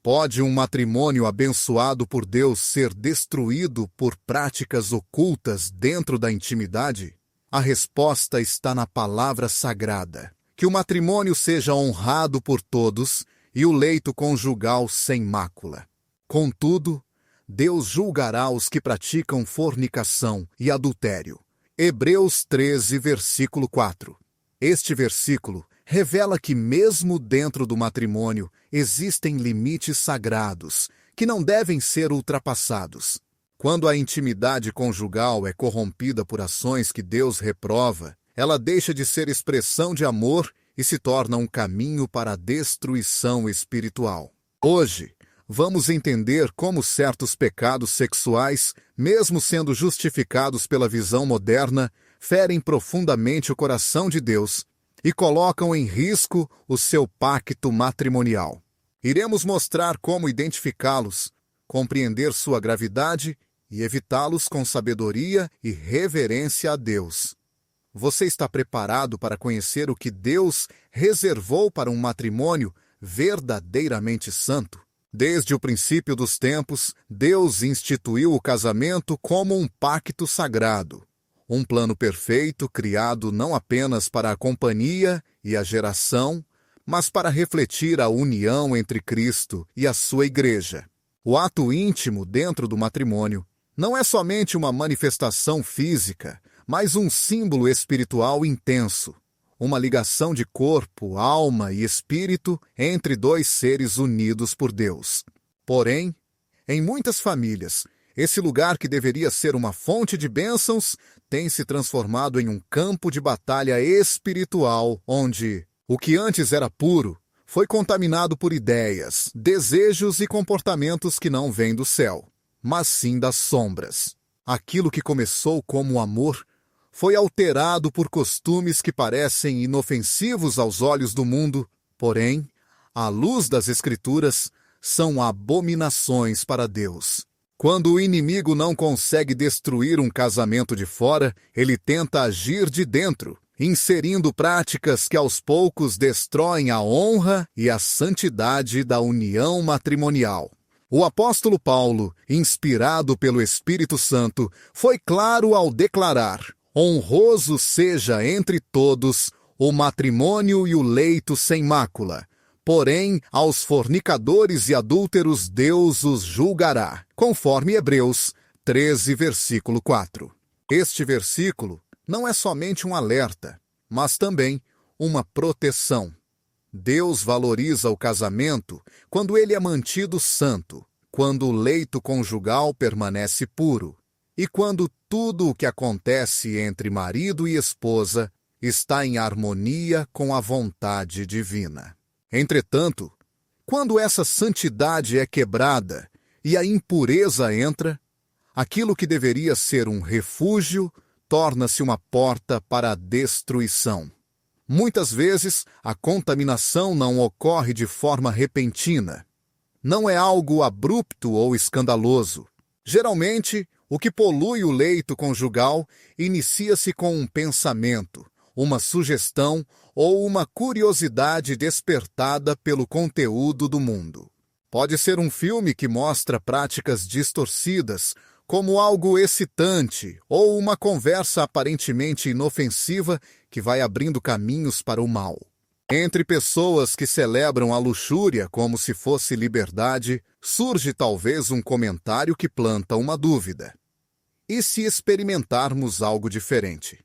Pode um matrimônio abençoado por Deus ser destruído por práticas ocultas dentro da intimidade? A resposta está na palavra sagrada. Que o matrimônio seja honrado por todos e o leito conjugal sem mácula. Contudo, Deus julgará os que praticam fornicação e adultério. Hebreus 13, versículo 4. Este versículo revela que mesmo dentro do matrimônio existem limites sagrados que não devem ser ultrapassados. Quando a intimidade conjugal é corrompida por ações que Deus reprova, ela deixa de ser expressão de amor e se torna um caminho para a destruição espiritual. Hoje, vamos entender como certos pecados sexuais, mesmo sendo justificados pela visão moderna, ferem profundamente o coração de Deus e colocam em risco o seu pacto matrimonial. Iremos mostrar como identificá-los, compreender sua gravidade e evitá-los com sabedoria e reverência a Deus. Você está preparado para conhecer o que Deus reservou para um matrimônio verdadeiramente santo? Desde o princípio dos tempos, Deus instituiu o casamento como um pacto sagrado. Um plano perfeito criado não apenas para a companhia e a geração, mas para refletir a união entre Cristo e a sua igreja. O ato íntimo dentro do matrimônio não é somente uma manifestação física, mas um símbolo espiritual intenso, uma ligação de corpo, alma e espírito entre dois seres unidos por Deus. Porém, em muitas famílias, esse lugar que deveria ser uma fonte de bênçãos tem se transformado em um campo de batalha espiritual, onde o que antes era puro foi contaminado por ideias, desejos e comportamentos que não vêm do céu, mas sim das sombras. Aquilo que começou como amor foi alterado por costumes que parecem inofensivos aos olhos do mundo, porém, à luz das Escrituras, são abominações para Deus. Quando o inimigo não consegue destruir um casamento de fora, ele tenta agir de dentro, inserindo práticas que aos poucos destroem a honra e a santidade da união matrimonial. O apóstolo Paulo, inspirado pelo Espírito Santo, foi claro ao declarar: honroso seja entre todos o matrimônio e o leito sem mácula. Porém, aos fornicadores e adúlteros Deus os julgará, conforme Hebreus 13, versículo 4. Este versículo não é somente um alerta, mas também uma proteção. Deus valoriza o casamento quando ele é mantido santo, quando o leito conjugal permanece puro e quando tudo o que acontece entre marido e esposa está em harmonia com a vontade divina. Entretanto, quando essa santidade é quebrada e a impureza entra, aquilo que deveria ser um refúgio torna-se uma porta para a destruição. Muitas vezes, a contaminação não ocorre de forma repentina. Não é algo abrupto ou escandaloso. Geralmente, o que polui o leito conjugal inicia-se com um pensamento, uma sugestão ou uma curiosidade despertada pelo conteúdo do mundo. Pode ser um filme que mostra práticas distorcidas, como algo excitante, ou uma conversa aparentemente inofensiva que vai abrindo caminhos para o mal. Entre pessoas que celebram a luxúria como se fosse liberdade, surge talvez um comentário que planta uma dúvida. E se experimentarmos algo diferente?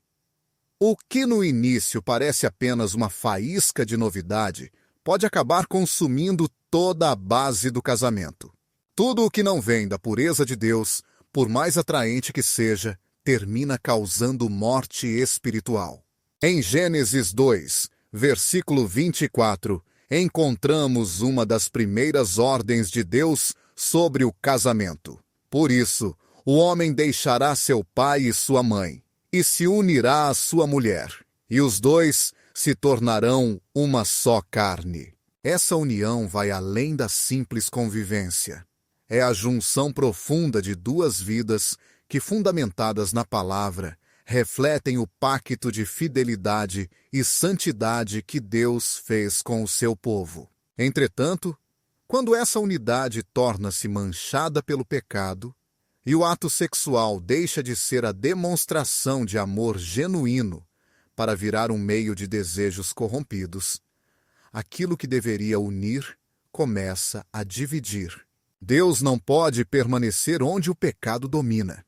O que no início parece apenas uma faísca de novidade, pode acabar consumindo toda a base do casamento. Tudo o que não vem da pureza de Deus, por mais atraente que seja, termina causando morte espiritual. Em Gênesis 2, versículo 24, encontramos uma das primeiras ordens de Deus sobre o casamento. Por isso, o homem deixará seu pai e sua mãe, e se unirá à sua mulher, e os dois se tornarão uma só carne. Essa união vai além da simples convivência. É a junção profunda de duas vidas que, fundamentadas na palavra, refletem o pacto de fidelidade e santidade que Deus fez com o seu povo. Entretanto, Quando essa unidade torna-se manchada pelo pecado e o ato sexual deixa de ser a demonstração de amor genuíno para virar um meio de desejos corrompidos, aquilo que deveria unir começa a dividir. Deus não pode permanecer onde o pecado domina.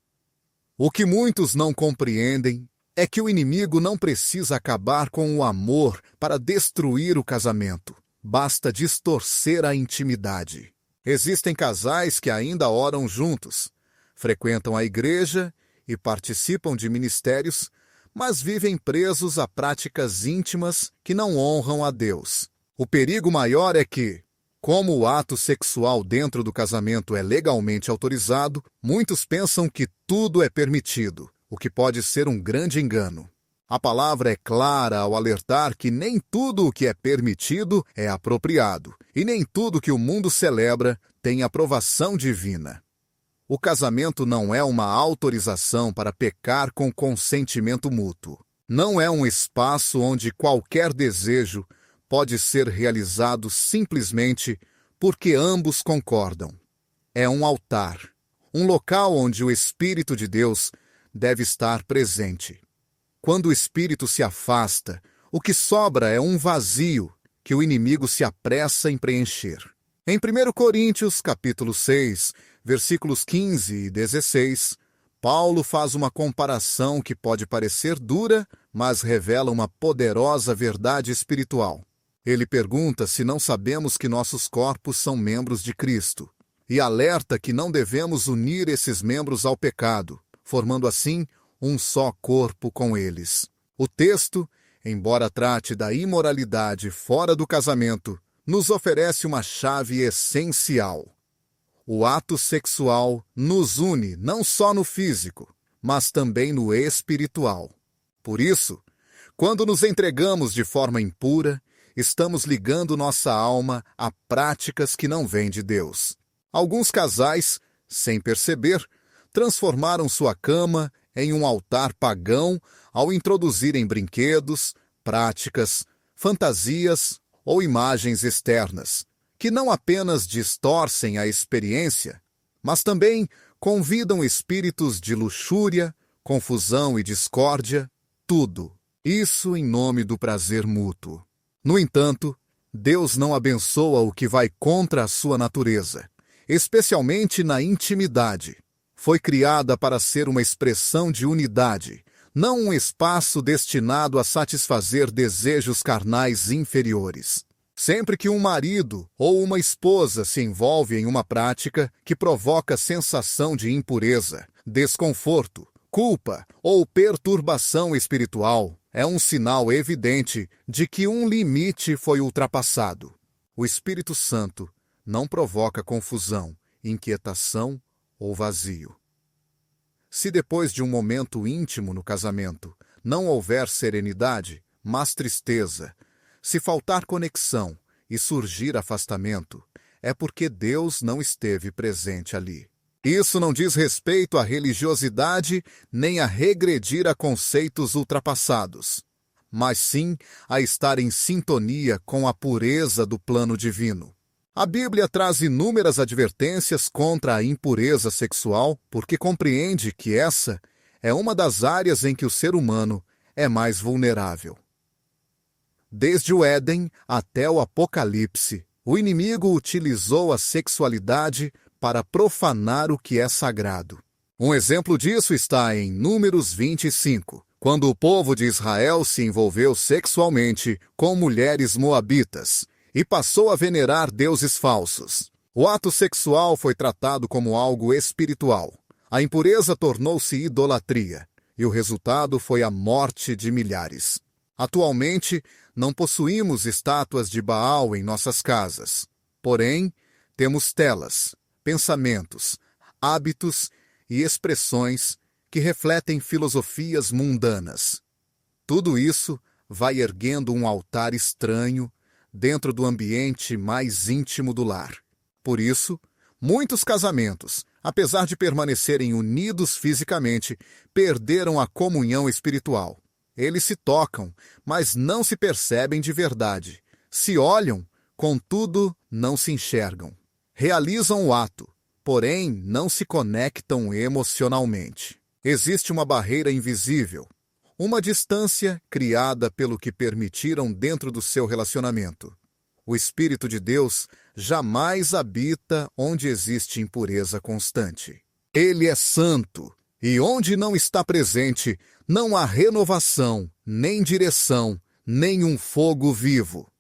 O que muitos não compreendem é que o inimigo não precisa acabar com o amor para destruir o casamento. Basta distorcer a intimidade. Existem casais que ainda oram juntos, frequentam a igreja e participam de ministérios, mas vivem presos a práticas íntimas que não honram a Deus. O perigo maior é que, como o ato sexual dentro do casamento é legalmente autorizado, muitos pensam que tudo é permitido, o que pode ser um grande engano. A palavra é clara ao alertar que nem tudo o que é permitido é apropriado, e nem tudo que o mundo celebra tem aprovação divina. O casamento não é uma autorização para pecar com consentimento mútuo. Não é um espaço onde qualquer desejo pode ser realizado simplesmente porque ambos concordam. É um altar, um local onde o Espírito de Deus deve estar presente. Quando o Espírito se afasta, o que sobra é um vazio que o inimigo se apressa em preencher. Em 1 Coríntios, capítulo 6, versículos 15 e 16, Paulo faz uma comparação que pode parecer dura, mas revela uma poderosa verdade espiritual. Ele pergunta se não sabemos que nossos corpos são membros de Cristo, e alerta que não devemos unir esses membros ao pecado, formando assim um só corpo com eles. O texto, embora trate da imoralidade fora do casamento, nos oferece uma chave essencial. O ato sexual nos une não só no físico, mas também no espiritual. Por isso, quando nos entregamos de forma impura, estamos ligando nossa alma a práticas que não vêm de Deus. Alguns casais, sem perceber, transformaram sua cama em um altar pagão ao introduzirem brinquedos, práticas, fantasias ou imagens externas, que não apenas distorcem a experiência, mas também convidam espíritos de luxúria, confusão e discórdia, tudo, isso em nome do prazer mútuo. No entanto, Deus não abençoa o que vai contra a sua natureza, especialmente na intimidade. Foi criada para ser uma expressão de unidade, não um espaço destinado a satisfazer desejos carnais inferiores. Sempre que um marido ou uma esposa se envolve em uma prática que provoca sensação de impureza, desconforto, culpa ou perturbação espiritual, é um sinal evidente de que um limite foi ultrapassado. O Espírito Santo não provoca confusão, inquietação ou vazio. Se depois de um momento íntimo no casamento não houver serenidade, mas tristeza, se faltar conexão e surgir afastamento, é porque Deus não esteve presente ali. Isso não diz respeito à religiosidade nem a regredir a conceitos ultrapassados, mas sim a estar em sintonia com a pureza do plano divino. A Bíblia traz inúmeras advertências contra a impureza sexual porque compreende que essa é uma das áreas em que o ser humano é mais vulnerável. Desde o Éden até o Apocalipse, o inimigo utilizou a sexualidade para profanar o que é sagrado. Um exemplo disso está em Números 25, quando o povo de Israel se envolveu sexualmente com mulheres moabitas e passou a venerar deuses falsos. O ato sexual foi tratado como algo espiritual. A impureza tornou-se idolatria, e o resultado foi a morte de milhares. Atualmente, não possuímos estátuas de Baal em nossas casas. Porém, temos telas, pensamentos, hábitos e expressões que refletem filosofias mundanas. Tudo isso vai erguendo um altar estranho dentro do ambiente mais íntimo do lar. Por isso, muitos casamentos, apesar de permanecerem unidos fisicamente, perderam a comunhão espiritual. Eles se tocam, mas não se percebem de verdade. Se olham contudo, não se enxergam. Realizam o ato, porém não se conectam emocionalmente. Existe uma barreira invisível, uma distância criada pelo que permitiram dentro do seu relacionamento. O Espírito de Deus jamais habita onde existe impureza constante. Ele é santo, e onde não está presente, não há renovação, nem direção, nem um fogo vivo.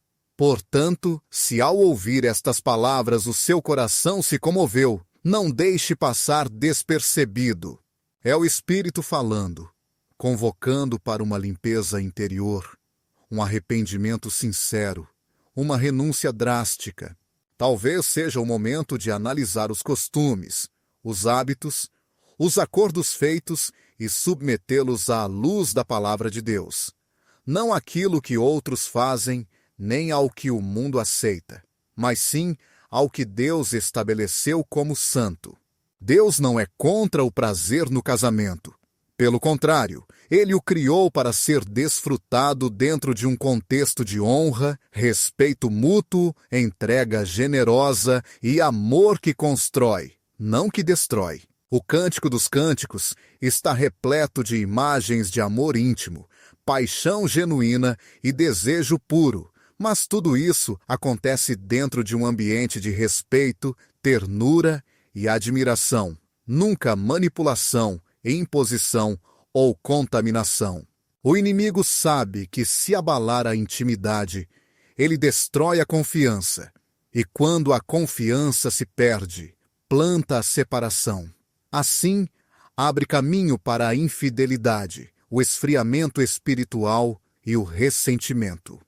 Portanto, se ao ouvir estas palavras o seu coração se comoveu, não deixe passar despercebido. É o Espírito falando, convocando para uma limpeza interior, um arrependimento sincero, uma renúncia drástica. Talvez seja o momento de analisar os costumes, os hábitos, os acordos feitos e submetê-los à luz da palavra de Deus. Não aquilo que outros fazem, nem ao que o mundo aceita, mas sim ao que Deus estabeleceu como santo. Deus não é contra o prazer no casamento. Pelo contrário, Ele o criou para ser desfrutado dentro de um contexto de honra, respeito mútuo, entrega generosa e amor que constrói, não que destrói. O Cântico dos Cânticos está repleto de imagens de amor íntimo, paixão genuína e desejo puro, mas tudo isso acontece dentro de um ambiente de respeito, ternura e admiração, nunca manipulação, imposição ou contaminação. O inimigo sabe que se abalar a intimidade, ele destrói a confiança, e quando a confiança se perde, planta a separação. Assim, abre caminho para a infidelidade, o esfriamento espiritual e o ressentimento.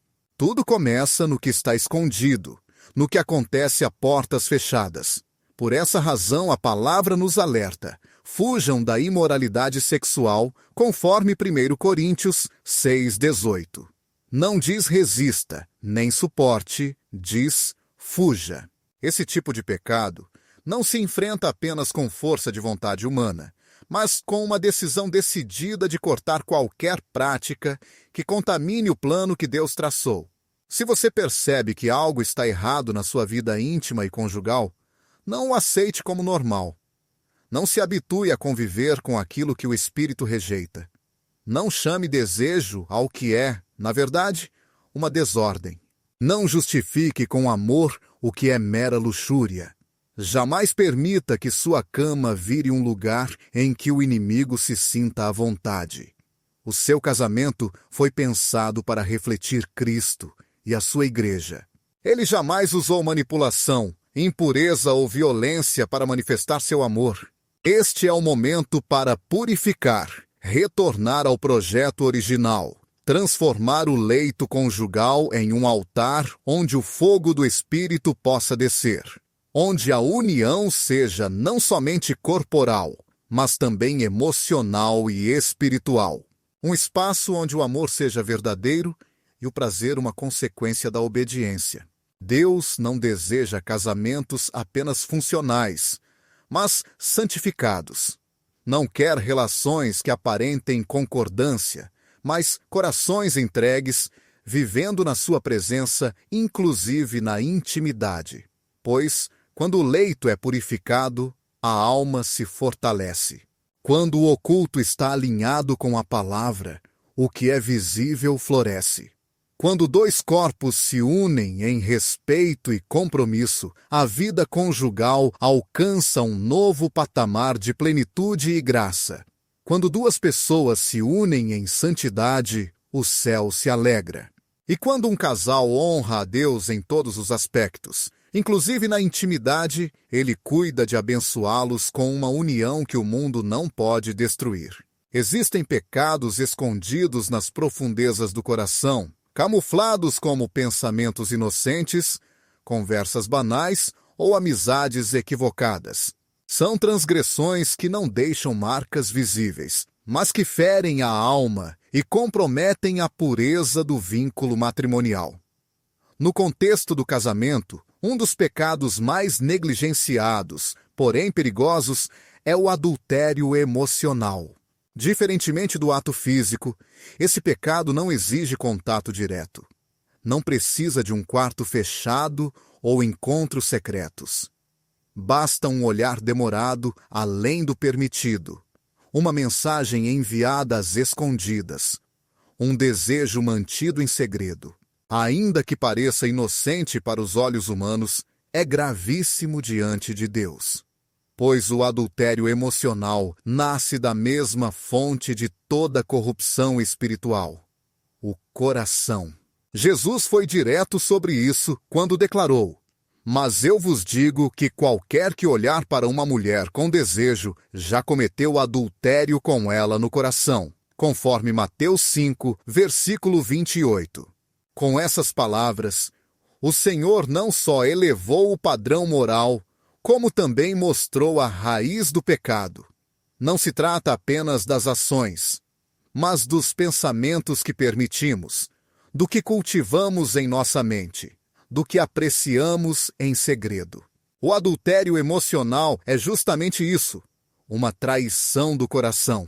Tudo começa no que está escondido, no que acontece a portas fechadas. Por essa razão, a palavra nos alerta: fujam da imoralidade sexual, conforme 1 Coríntios 6,18. Não diz resista, nem suporte, diz fuja. Esse tipo de pecado não se enfrenta apenas com força de vontade humana, mas com uma decisão decidida de cortar qualquer prática que contamine o plano que Deus traçou. Se você percebe que algo está errado na sua vida íntima e conjugal, não o aceite como normal. Não se habitue a conviver com aquilo que o Espírito rejeita. Não chame desejo ao que é, na verdade, uma desordem. Não justifique com amor o que é mera luxúria. Jamais permita que sua cama vire um lugar em que o inimigo se sinta à vontade. O seu casamento foi pensado para refletir Cristo e a sua igreja. Ele jamais usou manipulação, impureza ou violência para manifestar seu amor. Este é o momento para purificar, retornar ao projeto original, transformar o leito conjugal em um altar onde o fogo do Espírito possa descer, onde a união seja não somente corporal, mas também emocional e espiritual. Um espaço onde o amor seja verdadeiro e o prazer uma consequência da obediência. Deus não deseja casamentos apenas funcionais, mas santificados. Não quer relações que aparentem concordância, mas corações entregues, vivendo na sua presença, inclusive na intimidade. Pois, quando o leito é purificado, a alma se fortalece. Quando o oculto está alinhado com a palavra, o que é visível floresce. Quando dois corpos se unem em respeito e compromisso, a vida conjugal alcança um novo patamar de plenitude e graça. Quando duas pessoas se unem em santidade, o céu se alegra. E quando um casal honra a Deus em todos os aspectos, inclusive na intimidade, ele cuida de abençoá-los com uma união que o mundo não pode destruir. Existem pecados escondidos nas profundezas do coração, camuflados como pensamentos inocentes, conversas banais ou amizades equivocadas. São transgressões que não deixam marcas visíveis, mas que ferem a alma e comprometem a pureza do vínculo matrimonial. No contexto do casamento, um dos pecados mais negligenciados, porém perigosos, é o adultério emocional. Diferentemente do ato físico, esse pecado não exige contato direto. não precisa de um quarto fechado ou encontros secretos. Basta um olhar demorado além do permitido, uma mensagem enviada às escondidas, um desejo mantido em segredo. Ainda que pareça inocente para os olhos humanos, é gravíssimo diante de Deus. Pois o adultério emocional nasce da mesma fonte de toda corrupção espiritual: o coração. Jesus foi direto sobre isso quando declarou: "Mas eu vos digo que qualquer que olhar para uma mulher com desejo já cometeu adultério com ela no coração", conforme Mateus 5, versículo 28. Com essas palavras, o Senhor não só elevou o padrão moral, como também mostrou a raiz do pecado. Não se trata apenas das ações, mas dos pensamentos que permitimos, do que cultivamos em nossa mente, do que apreciamos em segredo. O adultério emocional é justamente isso, uma traição do coração.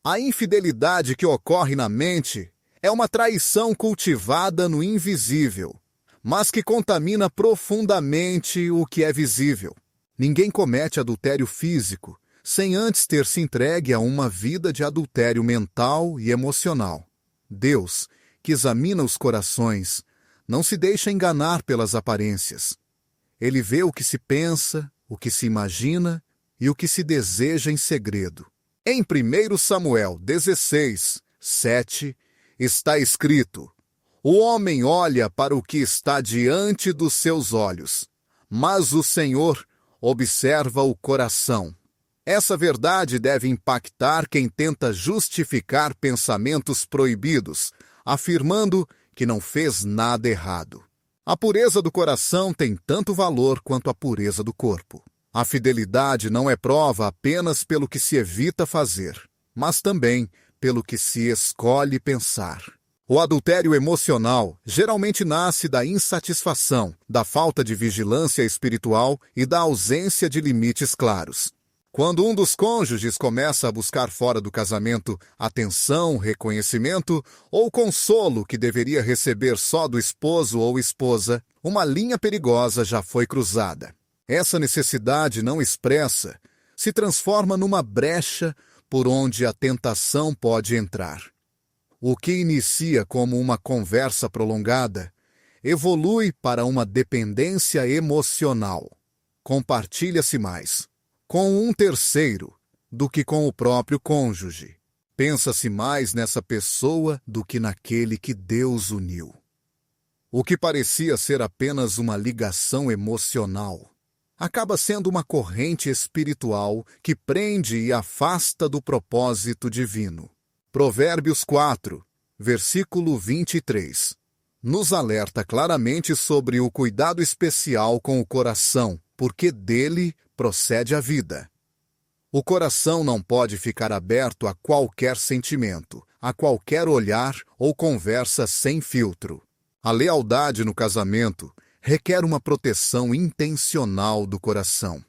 A infidelidade que ocorre na mente é uma traição cultivada no invisível, mas que contamina profundamente o que é visível. Ninguém comete adultério físico sem antes ter se entregue a uma vida de adultério mental e emocional. Deus, que examina os corações, não se deixa enganar pelas aparências. Ele vê o que se pensa, o que se imagina e o que se deseja em segredo. Em 1 Samuel 16, 7, está escrito: "O homem olha para o que está diante dos seus olhos, mas o Senhor observa o coração." Essa verdade deve impactar quem tenta justificar pensamentos proibidos, afirmando que não fez nada errado. A pureza do coração tem tanto valor quanto a pureza do corpo. A fidelidade não é prova apenas pelo que se evita fazer, mas também pelo que se escolhe pensar. O adultério emocional geralmente nasce da insatisfação, da falta de vigilância espiritual e da ausência de limites claros. Quando um dos cônjuges começa a buscar fora do casamento atenção, reconhecimento ou consolo que deveria receber só do esposo ou esposa, uma linha perigosa já foi cruzada. Essa necessidade não expressa se transforma numa brecha por onde a tentação pode entrar. O que inicia como uma conversa prolongada evolui para uma dependência emocional. Compartilha-se mais com um terceiro do que com o próprio cônjuge. Pensa-se mais nessa pessoa do que naquele que Deus uniu. O que parecia ser apenas uma ligação emocional acaba sendo uma corrente espiritual que prende e afasta do propósito divino. Provérbios 4, versículo 23, nos alerta claramente sobre o cuidado especial com o coração, porque dele procede a vida. O coração não pode ficar aberto a qualquer sentimento, a qualquer olhar ou conversa sem filtro. A lealdade no casamento requer uma proteção intencional do coração.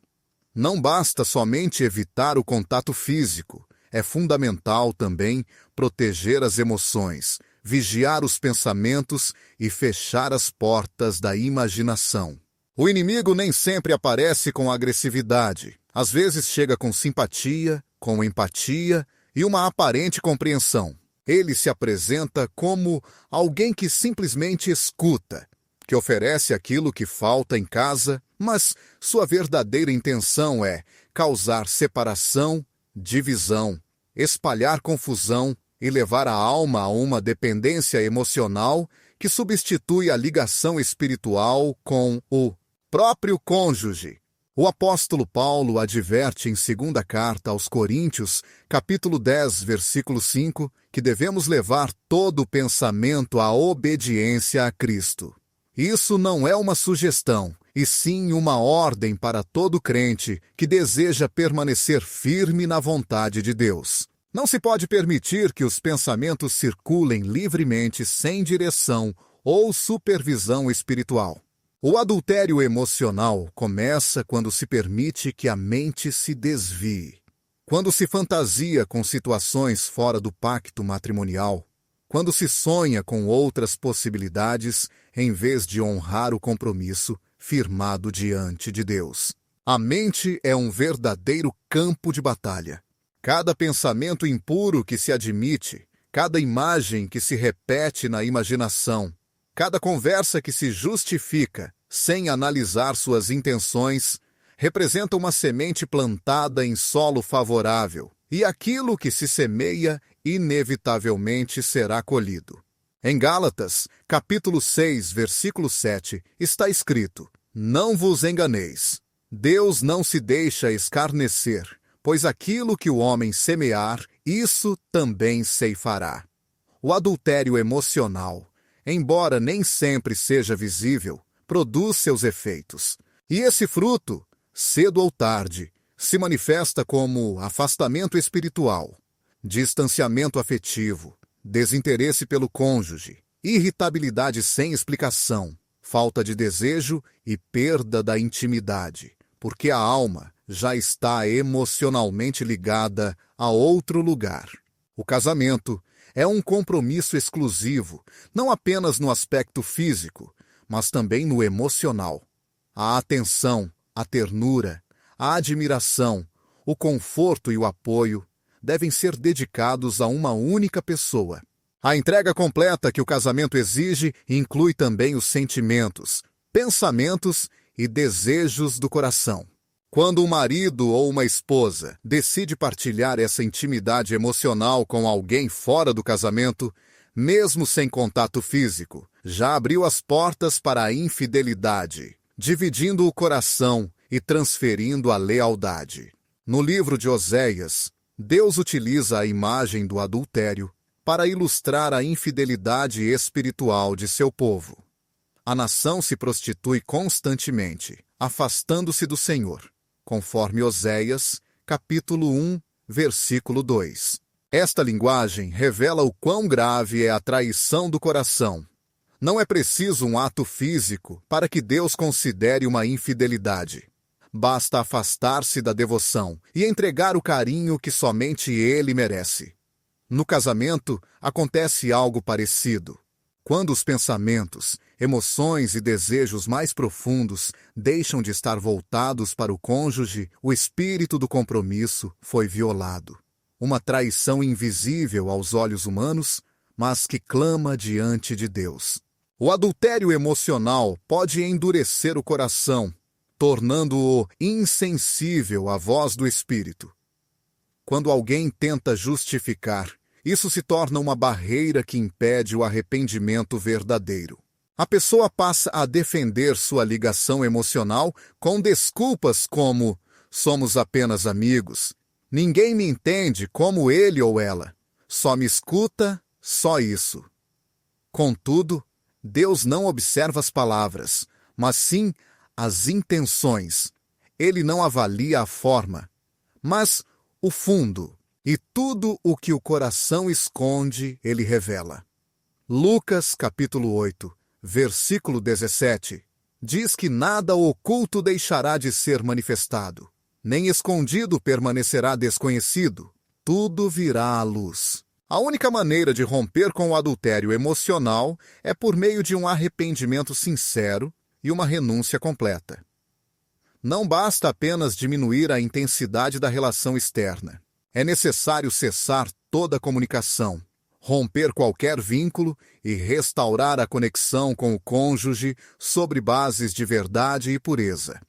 Não basta somente evitar o contato físico, é fundamental também proteger as emoções, vigiar os pensamentos e fechar as portas da imaginação. O inimigo nem sempre aparece com agressividade. Às vezes chega com simpatia, com empatia e uma aparente compreensão. Ele se apresenta como alguém que simplesmente escuta, que oferece aquilo que falta em casa, mas sua verdadeira intenção é causar separação, divisão, espalhar confusão e levar a alma a uma dependência emocional que substitui a ligação espiritual com o próprio cônjuge. O apóstolo Paulo adverte em 2ª carta aos Coríntios, capítulo 10, versículo 5, que devemos levar todo o pensamento à obediência a Cristo. Isso não é uma sugestão, e sim uma ordem para todo crente que deseja permanecer firme na vontade de Deus. Não se pode permitir que os pensamentos circulem livremente sem direção ou supervisão espiritual. O adultério emocional começa quando se permite que a mente se desvie. Quando se fantasia com situações fora do pacto matrimonial. quando se sonha com outras possibilidades em vez de honrar o compromisso firmado diante de Deus. A mente é um verdadeiro campo de batalha. Cada pensamento impuro que se admite, cada imagem que se repete na imaginação, cada conversa que se justifica sem analisar suas intenções, representa uma semente plantada em solo favorável, e aquilo que se semeia inevitavelmente será colhido. Em Gálatas, capítulo 6, versículo 7, está escrito: Não vos enganeis, Deus não se deixa escarnecer, pois aquilo que o homem semear, isso também ceifará. O adultério emocional, embora nem sempre seja visível, produz seus efeitos. E esse fruto, cedo ou tarde, se manifesta como afastamento espiritual, distanciamento afetivo, desinteresse pelo cônjuge, irritabilidade sem explicação, falta de desejo e perda da intimidade, porque a alma já está emocionalmente ligada a outro lugar. O casamento é um compromisso exclusivo, não apenas no aspecto físico, mas também no emocional. A atenção, a ternura, a admiração, o conforto e o apoio devem ser dedicados a uma única pessoa. A entrega completa que o casamento exige inclui também os sentimentos, pensamentos e desejos do coração. Quando um marido ou uma esposa decide partilhar essa intimidade emocional com alguém fora do casamento, mesmo sem contato físico, já abriu as portas para a infidelidade, dividindo o coração e transferindo a lealdade. No livro de Oséias, Deus utiliza a imagem do adultério para ilustrar a infidelidade espiritual de seu povo. A nação se prostitui constantemente, afastando-se do Senhor, conforme Oséias, capítulo 1, versículo 2. Esta linguagem revela o quão grave é a traição do coração. Não é preciso um ato físico para que Deus considere uma infidelidade. Basta afastar-se da devoção e entregar o carinho que somente ele merece. No casamento, acontece algo parecido. Quando os pensamentos, emoções e desejos mais profundos deixam de estar voltados para o cônjuge, o espírito do compromisso foi violado. Uma traição invisível aos olhos humanos, mas que clama diante de Deus. O adultério emocional pode endurecer o coração, tornando-o insensível à voz do Espírito. Quando alguém tenta justificar, isso se torna uma barreira que impede o arrependimento verdadeiro. A pessoa passa a defender sua ligação emocional com desculpas como: somos apenas amigos, ninguém me entende como ele ou ela, só me escuta, só isso. Contudo, Deus não observa as palavras, mas sim as intenções. Ele não avalia a forma, mas o fundo, e tudo o que o coração esconde, ele revela. Lucas, capítulo 8, versículo 17, diz que nada oculto deixará de ser manifestado, nem escondido permanecerá desconhecido, tudo virá à luz. A única maneira de romper com o adultério emocional é por meio de um arrependimento sincero e uma renúncia completa. Não basta apenas diminuir a intensidade da relação externa. É necessário cessar toda a comunicação, romper qualquer vínculo e restaurar a conexão com o cônjuge sobre bases de verdade e pureza.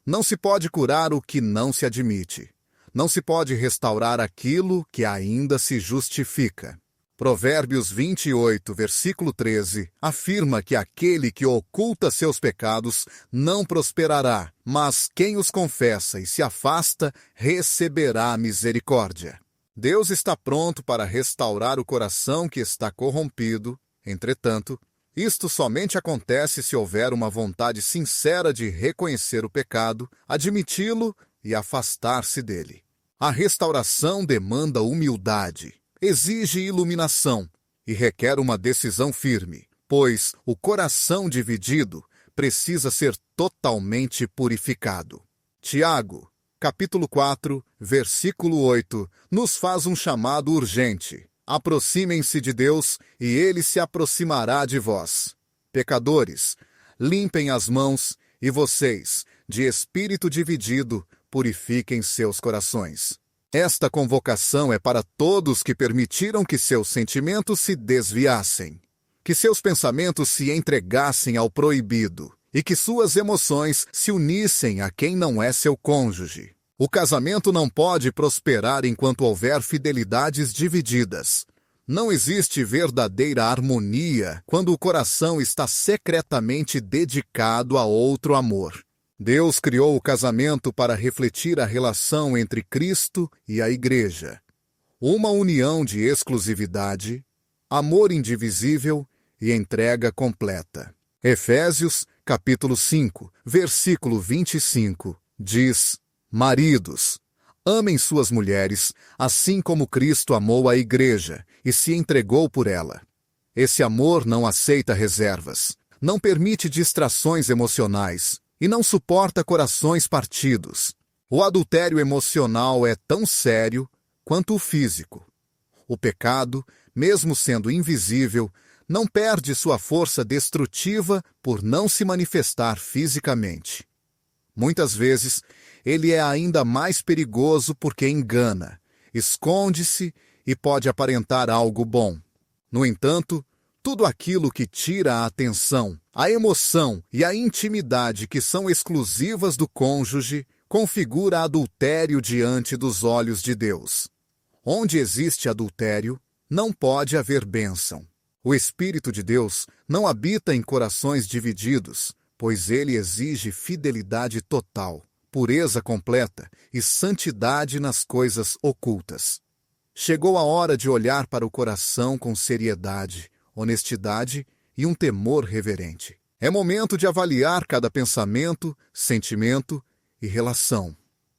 Não se pode curar o que não se admite. Não se pode restaurar aquilo que ainda se justifica. Provérbios 28, versículo 13, afirma que aquele que oculta seus pecados não prosperará, mas quem os confessa e se afasta receberá misericórdia. Deus está pronto para restaurar o coração que está corrompido. Entretanto, isto somente acontece se houver uma vontade sincera de reconhecer o pecado, admiti-lo e afastar-se dele. A restauração demanda humildade, exige iluminação e requer uma decisão firme, pois o coração dividido precisa ser totalmente purificado. Tiago, capítulo 4, versículo 8, nos faz um chamado urgente. Aproximem-se de Deus, e Ele se aproximará de vós. Pecadores, limpem as mãos, e vocês, de espírito dividido, purifiquem seus corações. Esta convocação é para todos que permitiram que seus sentimentos se desviassem, que seus pensamentos se entregassem ao proibido e que suas emoções se unissem a quem não é seu cônjuge. O casamento não pode prosperar enquanto houver fidelidades divididas. Não existe verdadeira harmonia quando o coração está secretamente dedicado a outro amor. Deus criou o casamento para refletir a relação entre Cristo e a Igreja. Uma união de exclusividade, amor indivisível e entrega completa. Efésios, capítulo 5, versículo 25, diz: Maridos, amem suas mulheres, assim como Cristo amou a Igreja e se entregou por ela. Esse amor não aceita reservas, não permite distrações emocionais e não suporta corações partidos. O adultério emocional é tão sério quanto o físico. O pecado, mesmo sendo invisível, não perde sua força destrutiva por não se manifestar fisicamente. Muitas vezes, ele é ainda mais perigoso porque engana, esconde-se e pode aparentar algo bom. No entanto, tudo aquilo que tira a atenção, a emoção e a intimidade que são exclusivas do cônjuge configura adultério diante dos olhos de Deus. Onde existe adultério, não pode haver bênção. O Espírito de Deus não habita em corações divididos, pois ele exige fidelidade total, pureza completa e santidade nas coisas ocultas. Chegou a hora de olhar para o coração com seriedade, honestidade e um temor reverente. É momento de avaliar cada pensamento, sentimento e relação.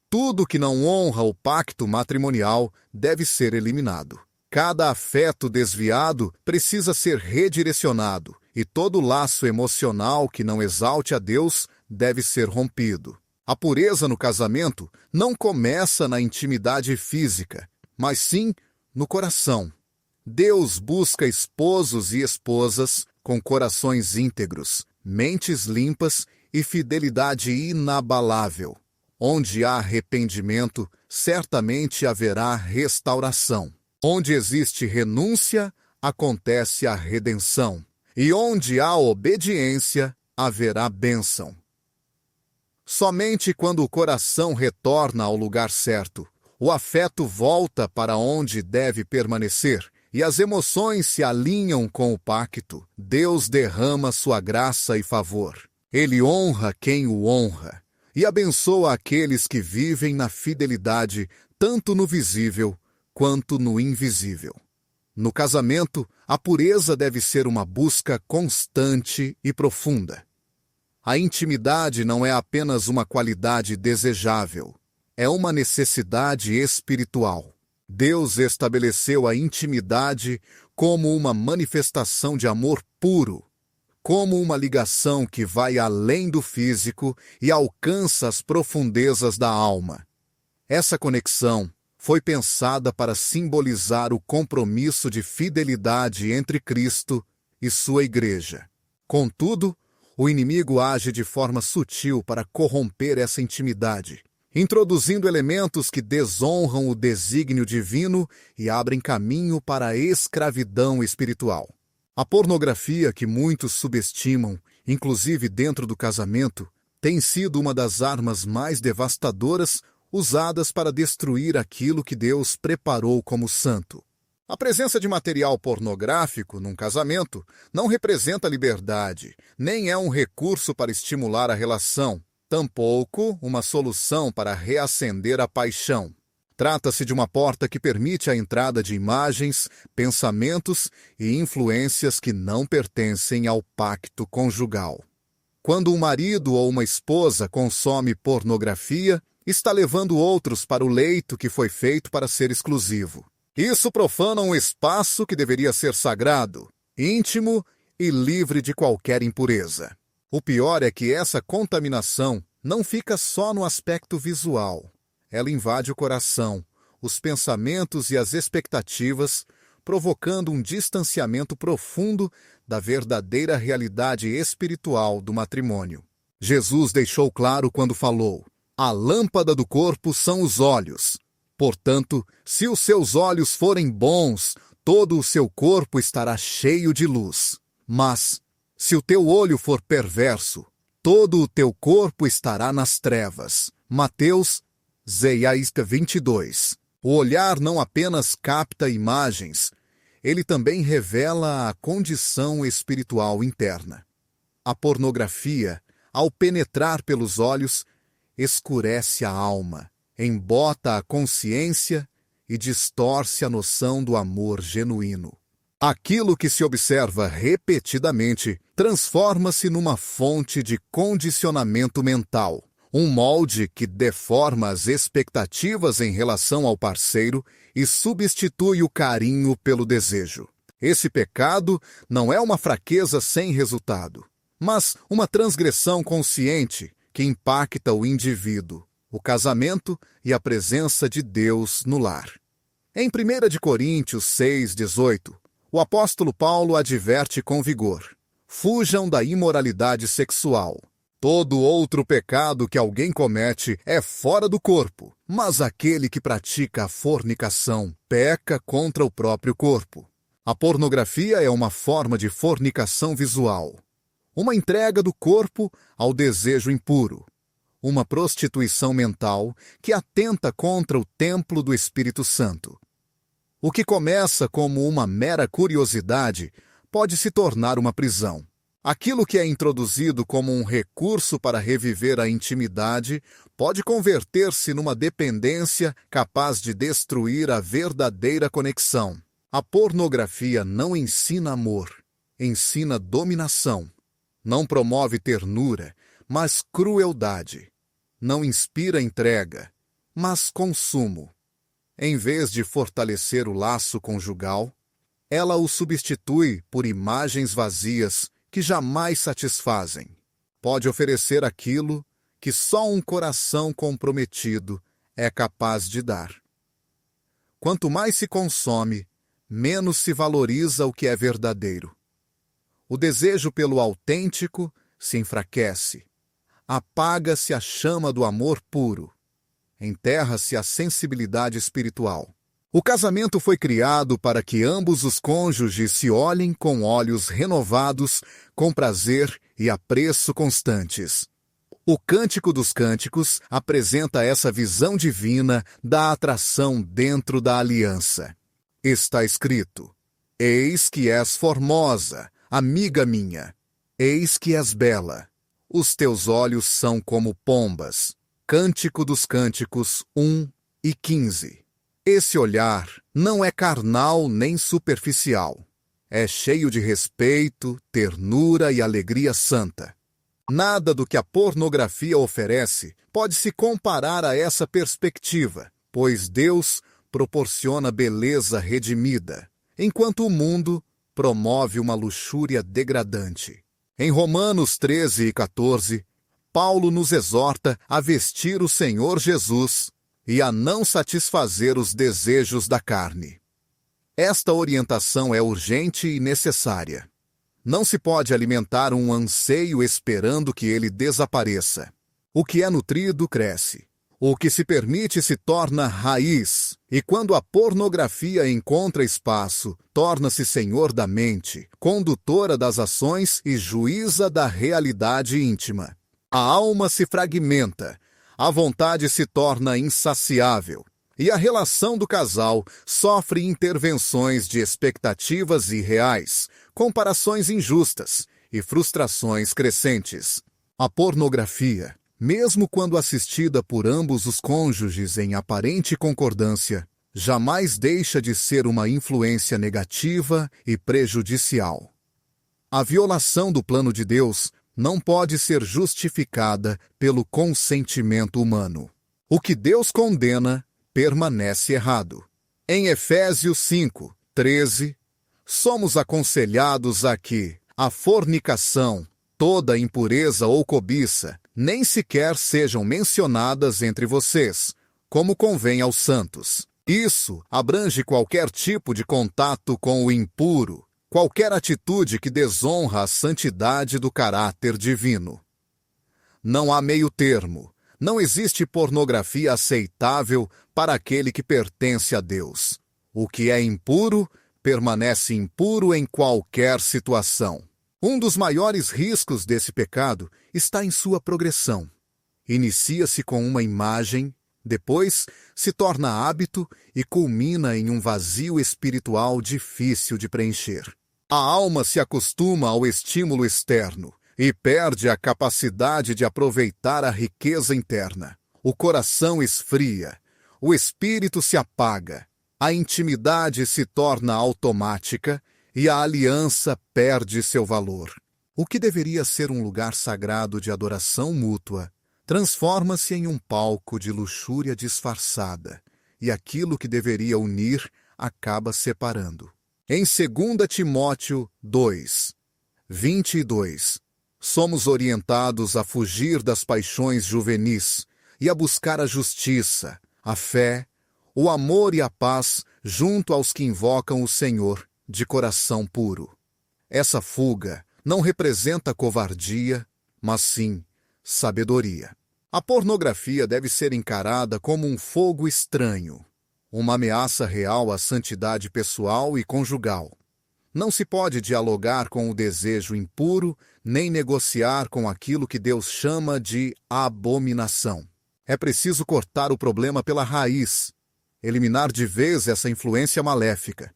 Tudo que não honra o pacto matrimonial deve ser eliminado. Cada afeto desviado precisa ser redirecionado e todo laço emocional que não exalte a Deus deve ser rompido. A pureza no casamento não começa na intimidade física, mas sim no coração. Deus busca esposos e esposas com corações íntegros, mentes limpas e fidelidade inabalável. Onde há arrependimento, certamente haverá restauração. Onde existe renúncia, acontece a redenção. E onde há obediência, haverá bênção. Somente quando o coração retorna ao lugar certo, o afeto volta para onde deve permanecer e as emoções se alinham com o pacto, Deus derrama sua graça e favor. Ele honra quem o honra e abençoa aqueles que vivem na fidelidade, tanto no visível quanto no invisível. No casamento, a pureza deve ser uma busca constante e profunda. A intimidade não é apenas uma qualidade desejável, é uma necessidade espiritual. Deus estabeleceu a intimidade como uma manifestação de amor puro, como uma ligação que vai além do físico e alcança as profundezas da alma. Essa conexão foi pensada para simbolizar o compromisso de fidelidade entre Cristo e sua Igreja. Contudo, o inimigo age de forma sutil para corromper essa intimidade, introduzindo elementos que desonram o desígnio divino e abrem caminho para a escravidão espiritual. A pornografia, que muitos subestimam, inclusive dentro do casamento, tem sido uma das armas mais devastadoras usadas para destruir aquilo que Deus preparou como santo. A presença de material pornográfico num casamento não representa liberdade, nem é um recurso para estimular a relação, tampouco uma solução para reacender a paixão. Trata-se de uma porta que permite a entrada de imagens, pensamentos e influências que não pertencem ao pacto conjugal. Quando um marido ou uma esposa consome pornografia, está levando outros para o leito que foi feito para ser exclusivo. Isso profana um espaço que deveria ser sagrado, íntimo e livre de qualquer impureza. O pior é que essa contaminação não fica só no aspecto visual. Ela invade o coração, os pensamentos e as expectativas, provocando um distanciamento profundo da verdadeira realidade espiritual do matrimônio. Jesus deixou claro quando falou: "A lâmpada do corpo são os olhos. Portanto, se os seus olhos forem bons, todo o seu corpo estará cheio de luz. Mas, se o teu olho for perverso, todo o teu corpo estará nas trevas." Mateus 22. O olhar não apenas capta imagens, ele também revela a condição espiritual interna. A pornografia, ao penetrar pelos olhos, escurece a alma, embota a consciência e distorce a noção do amor genuíno. Aquilo que se observa repetidamente transforma-se numa fonte de condicionamento mental, um molde que deforma as expectativas em relação ao parceiro e substitui o carinho pelo desejo. Esse pecado não é uma fraqueza sem resultado, mas uma transgressão consciente que impacta o indivíduo, o casamento e a presença de Deus no lar. Em 1 Coríntios 6:18, o apóstolo Paulo adverte com vigor: "Fujam da imoralidade sexual. Todo outro pecado que alguém comete é fora do corpo, mas aquele que pratica a fornicação peca contra o próprio corpo." A pornografia é uma forma de fornicação visual, uma entrega do corpo ao desejo impuro, uma prostituição mental que atenta contra o templo do Espírito Santo. O que começa como uma mera curiosidade pode se tornar uma prisão. Aquilo que é introduzido como um recurso para reviver a intimidade pode converter-se numa dependência capaz de destruir a verdadeira conexão. A pornografia não ensina amor, ensina dominação. Não promove ternura, mas crueldade. Não inspira entrega, mas consumo. Em vez de fortalecer o laço conjugal, ela o substitui por imagens vazias que jamais satisfazem. Pode oferecer aquilo que só um coração comprometido é capaz de dar. Quanto mais se consome, menos se valoriza o que é verdadeiro. O desejo pelo autêntico se enfraquece. Apaga-se a chama do amor puro. Enterra-se a sensibilidade espiritual. O casamento foi criado para que ambos os cônjuges se olhem com olhos renovados, com prazer e apreço constantes. O Cântico dos Cânticos apresenta essa visão divina da atração dentro da aliança. Está escrito: "Eis que és formosa, amiga minha. Eis que és bela. Os teus olhos são como pombas." Cântico dos Cânticos 1:15. Esse olhar não é carnal nem superficial. É cheio de respeito, ternura e alegria santa. Nada do que a pornografia oferece pode se comparar a essa perspectiva, pois Deus proporciona beleza redimida, enquanto o mundo promove uma luxúria degradante. Em Romanos 13:14, Paulo nos exorta a vestir o Senhor Jesus e a não satisfazer os desejos da carne. Esta orientação é urgente e necessária. Não se pode alimentar um anseio esperando que ele desapareça. O que é nutrido cresce. O que se permite se torna raiz, e quando a pornografia encontra espaço, torna-se senhor da mente, condutora das ações e juíza da realidade íntima. A alma se fragmenta, a vontade se torna insaciável, e a relação do casal sofre intervenções de expectativas irreais, comparações injustas e frustrações crescentes. A pornografia, mesmo quando assistida por ambos os cônjuges em aparente concordância, jamais deixa de ser uma influência negativa e prejudicial. A violação do plano de Deus não pode ser justificada pelo consentimento humano. O que Deus condena permanece errado. Em Efésios 5:13, somos aconselhados a que a fornicação, toda impureza ou cobiça, nem sequer sejam mencionadas entre vocês, como convém aos santos. Isso abrange qualquer tipo de contato com o impuro, qualquer atitude que desonra a santidade do caráter divino. Não há meio termo. Não existe pornografia aceitável para aquele que pertence a Deus. O que é impuro, permanece impuro em qualquer situação. Um dos maiores riscos desse pecado está em sua progressão. Inicia-se com uma imagem, depois se torna hábito e culmina em um vazio espiritual difícil de preencher. A alma se acostuma ao estímulo externo e perde a capacidade de aproveitar a riqueza interna. O coração esfria, o espírito se apaga, a intimidade se torna automática e a aliança perde seu valor. O que deveria ser um lugar sagrado de adoração mútua transforma-se em um palco de luxúria disfarçada, e aquilo que deveria unir acaba separando. Em 2 Timóteo 2, 22, somos orientados a fugir das paixões juvenis e a buscar a justiça, a fé, o amor e a paz junto aos que invocam o Senhor de coração puro. Essa fuga não representa covardia, mas sim sabedoria. A pornografia deve ser encarada como um fogo estranho, uma ameaça real à santidade pessoal e conjugal. Não se pode dialogar com o desejo impuro, nem negociar com aquilo que Deus chama de abominação. É preciso cortar o problema pela raiz, eliminar de vez essa influência maléfica.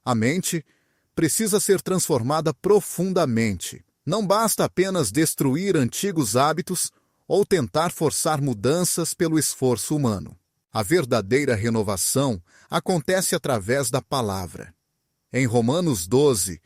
A mente precisa ser transformada profundamente. Não basta apenas destruir antigos hábitos ou tentar forçar mudanças pelo esforço humano. A verdadeira renovação acontece através da palavra. Em Romanos 12,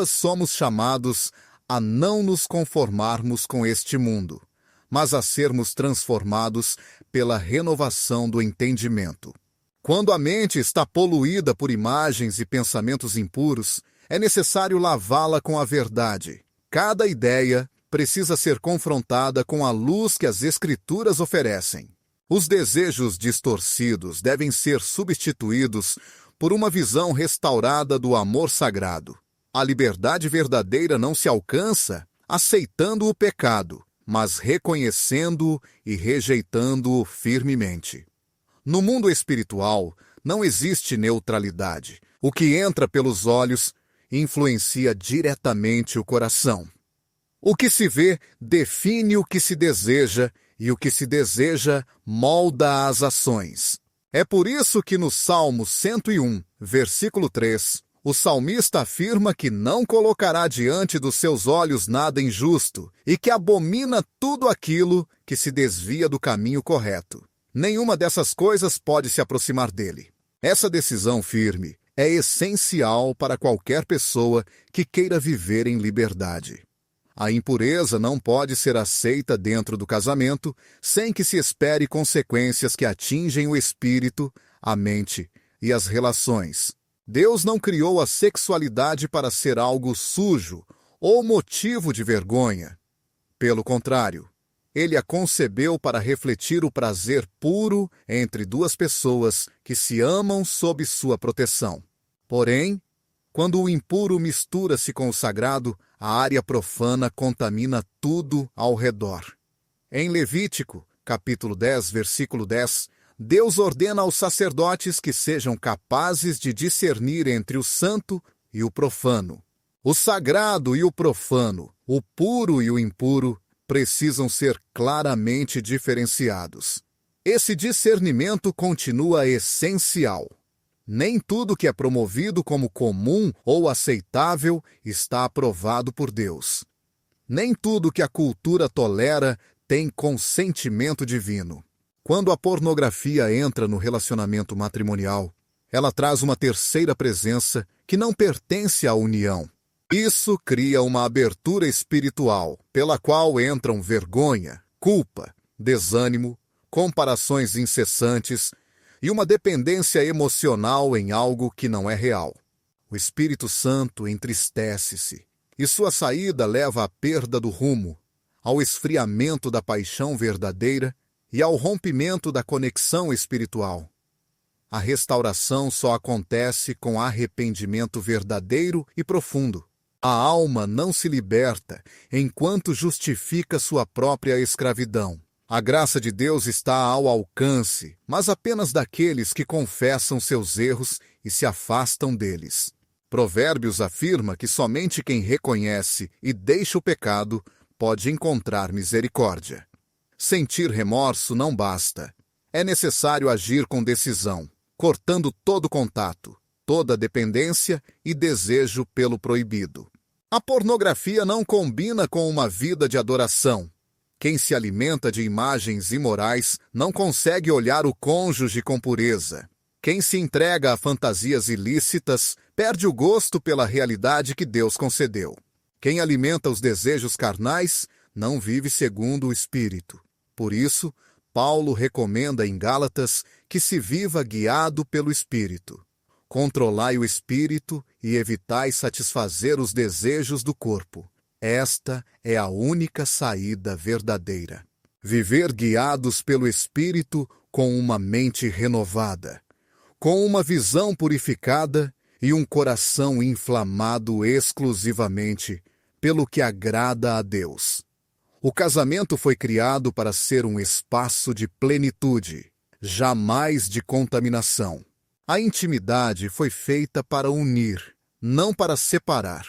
somos chamados a não nos conformarmos com este mundo, mas a sermos transformados pela renovação do entendimento. Quando a mente está poluída por imagens e pensamentos impuros, é necessário lavá-la com a verdade. Cada ideia precisa ser confrontada com a luz que as Escrituras oferecem. Os desejos distorcidos devem ser substituídos por uma visão restaurada do amor sagrado. A liberdade verdadeira não se alcança aceitando o pecado, mas reconhecendo-o e rejeitando-o firmemente. No mundo espiritual, não existe neutralidade. O que entra pelos olhos influencia diretamente o coração. O que se vê define o que se deseja, e o que se deseja molda as ações. É por isso que no Salmo 101, versículo 3, o salmista afirma que não colocará diante dos seus olhos nada injusto e que abomina tudo aquilo que se desvia do caminho correto. Nenhuma dessas coisas pode se aproximar dele. Essa decisão firme é essencial para qualquer pessoa que queira viver em liberdade. A impureza não pode ser aceita dentro do casamento sem que se espere consequências que atingem o espírito, a mente e as relações. Deus não criou a sexualidade para ser algo sujo ou motivo de vergonha. Pelo contrário, Ele a concebeu para refletir o prazer puro entre duas pessoas que se amam sob sua proteção. Porém, quando o impuro mistura-se com o sagrado, a área profana contamina tudo ao redor. Em Levítico, capítulo 10, versículo 10, Deus ordena aos sacerdotes que sejam capazes de discernir entre o santo e o profano. O sagrado e o profano, o puro e o impuro, precisam ser claramente diferenciados. Esse discernimento continua essencial. Nem tudo que é promovido como comum ou aceitável está aprovado por Deus. Nem tudo que a cultura tolera tem consentimento divino. Quando a pornografia entra no relacionamento matrimonial, ela traz uma terceira presença que não pertence à união. Isso cria uma abertura espiritual, pela qual entram vergonha, culpa, desânimo, comparações incessantes e uma dependência emocional em algo que não é real. O Espírito Santo entristece-se, e sua saída leva à perda do rumo, ao esfriamento da paixão verdadeira e ao rompimento da conexão espiritual. A restauração só acontece com arrependimento verdadeiro e profundo. A alma não se liberta enquanto justifica sua própria escravidão. A graça de Deus está ao alcance, mas apenas daqueles que confessam seus erros e se afastam deles. Provérbios afirma que somente quem reconhece e deixa o pecado pode encontrar misericórdia. Sentir remorso não basta. É necessário agir com decisão, cortando todo contato, toda dependência e desejo pelo proibido. A pornografia não combina com uma vida de adoração. Quem se alimenta de imagens imorais não consegue olhar o cônjuge com pureza. Quem se entrega a fantasias ilícitas perde o gosto pela realidade que Deus concedeu. Quem alimenta os desejos carnais não vive segundo o Espírito. Por isso, Paulo recomenda em Gálatas que se viva guiado pelo Espírito. Controlai o Espírito e evitai satisfazer os desejos do corpo. Esta é a única saída verdadeira. Viver guiados pelo Espírito com uma mente renovada, com uma visão purificada e um coração inflamado exclusivamente pelo que agrada a Deus. O casamento foi criado para ser um espaço de plenitude, jamais de contaminação. A intimidade foi feita para unir, não para separar.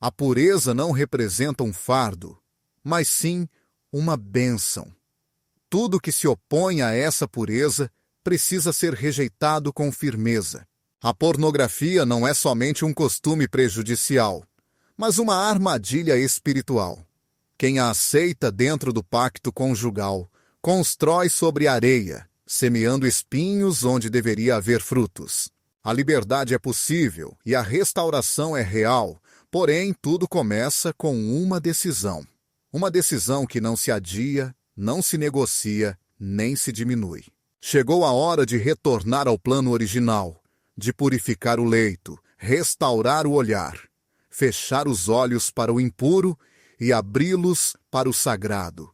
A pureza não representa um fardo, mas sim uma bênção. Tudo que se opõe a essa pureza precisa ser rejeitado com firmeza. A pornografia não é somente um costume prejudicial, mas uma armadilha espiritual. Quem a aceita dentro do pacto conjugal constrói sobre areia, semeando espinhos onde deveria haver frutos. A liberdade é possível e a restauração é real, porém tudo começa com uma decisão. Uma decisão que não se adia, não se negocia, nem se diminui. Chegou a hora de retornar ao plano original, de purificar o leito, restaurar o olhar, fechar os olhos para o impuro e abri-los para o sagrado.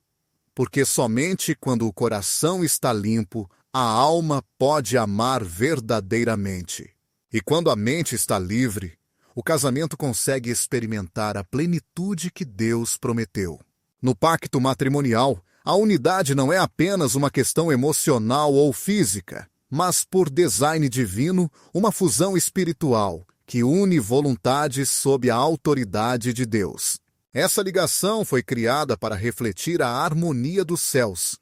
Porque somente quando o coração está limpo, a alma pode amar verdadeiramente. E quando a mente está livre, o casamento consegue experimentar a plenitude que Deus prometeu. No pacto matrimonial, a unidade não é apenas uma questão emocional ou física, mas, por design divino, uma fusão espiritual que une vontades sob a autoridade de Deus. Essa ligação foi criada para refletir a harmonia dos céus,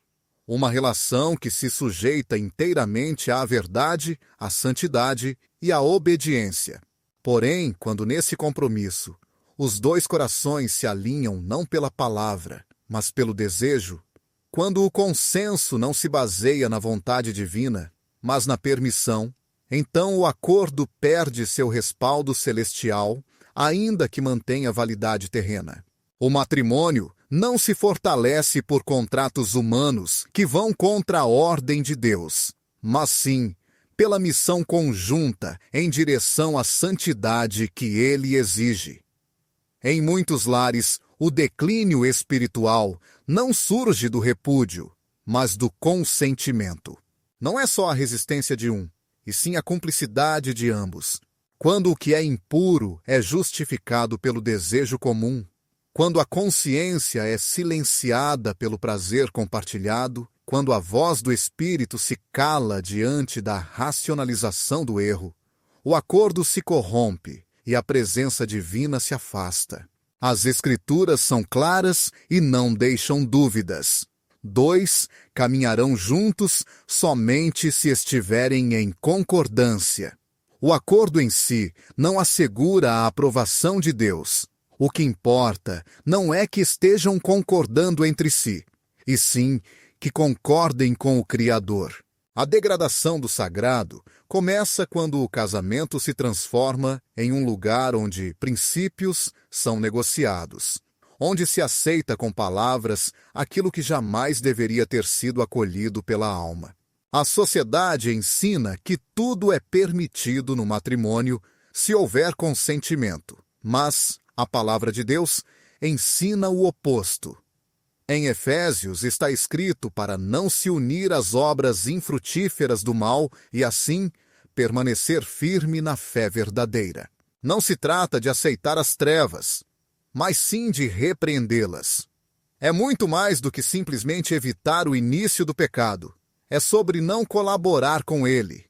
uma relação que se sujeita inteiramente à verdade, à santidade e à obediência. Porém, quando nesse compromisso os dois corações se alinham não pela palavra, mas pelo desejo, quando o consenso não se baseia na vontade divina, mas na permissão, então o acordo perde seu respaldo celestial, ainda que mantenha validade terrena. O matrimônio não se fortalece por contratos humanos que vão contra a ordem de Deus, mas sim pela missão conjunta em direção à santidade que Ele exige. Em muitos lares, o declínio espiritual não surge do repúdio, mas do consentimento. Não é só a resistência de um, e sim a cumplicidade de ambos. Quando o que é impuro é justificado pelo desejo comum, quando a consciência é silenciada pelo prazer compartilhado, quando a voz do espírito se cala diante da racionalização do erro, o acordo se corrompe e a presença divina se afasta. As Escrituras são claras e não deixam dúvidas. 2 caminharão juntos somente se estiverem em concordância. O acordo em si não assegura a aprovação de Deus. O que importa não é que estejam concordando entre si, e sim que concordem com o Criador. A degradação do sagrado começa quando o casamento se transforma em um lugar onde princípios são negociados, onde se aceita com palavras aquilo que jamais deveria ter sido acolhido pela alma. A sociedade ensina que tudo é permitido no matrimônio se houver consentimento, mas a palavra de Deus ensina o oposto. Em Efésios está escrito para não se unir às obras infrutíferas do mal e, assim, permanecer firme na fé verdadeira. Não se trata de aceitar as trevas, mas sim de repreendê-las. É muito mais do que simplesmente evitar o início do pecado. É sobre não colaborar com ele.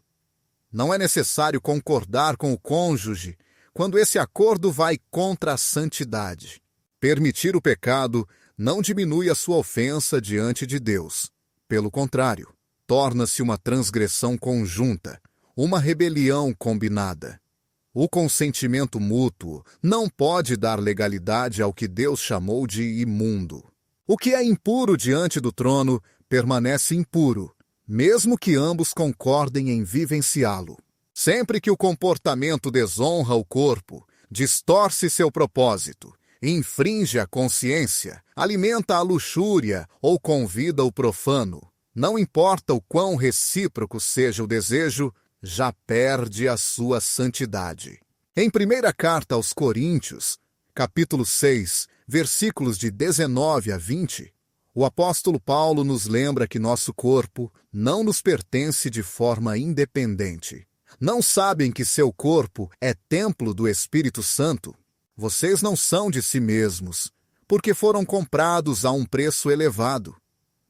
Não é necessário concordar com o cônjuge quando esse acordo vai contra a santidade. Permitir o pecado não diminui a sua ofensa diante de Deus. Pelo contrário, torna-se uma transgressão conjunta, uma rebelião combinada. O consentimento mútuo não pode dar legalidade ao que Deus chamou de imundo. O que é impuro diante do trono permanece impuro, mesmo que ambos concordem em vivenciá-lo. Sempre que o comportamento desonra o corpo, distorce seu propósito, infringe a consciência, alimenta a luxúria ou convida o profano, não importa o quão recíproco seja o desejo, já perde a sua santidade. Em primeira carta aos Coríntios, capítulo 6, versículos de 19 a 20, o apóstolo Paulo nos lembra que nosso corpo não nos pertence de forma independente. Não sabem que seu corpo é templo do Espírito Santo? Vocês não são de si mesmos, porque foram comprados a um preço elevado.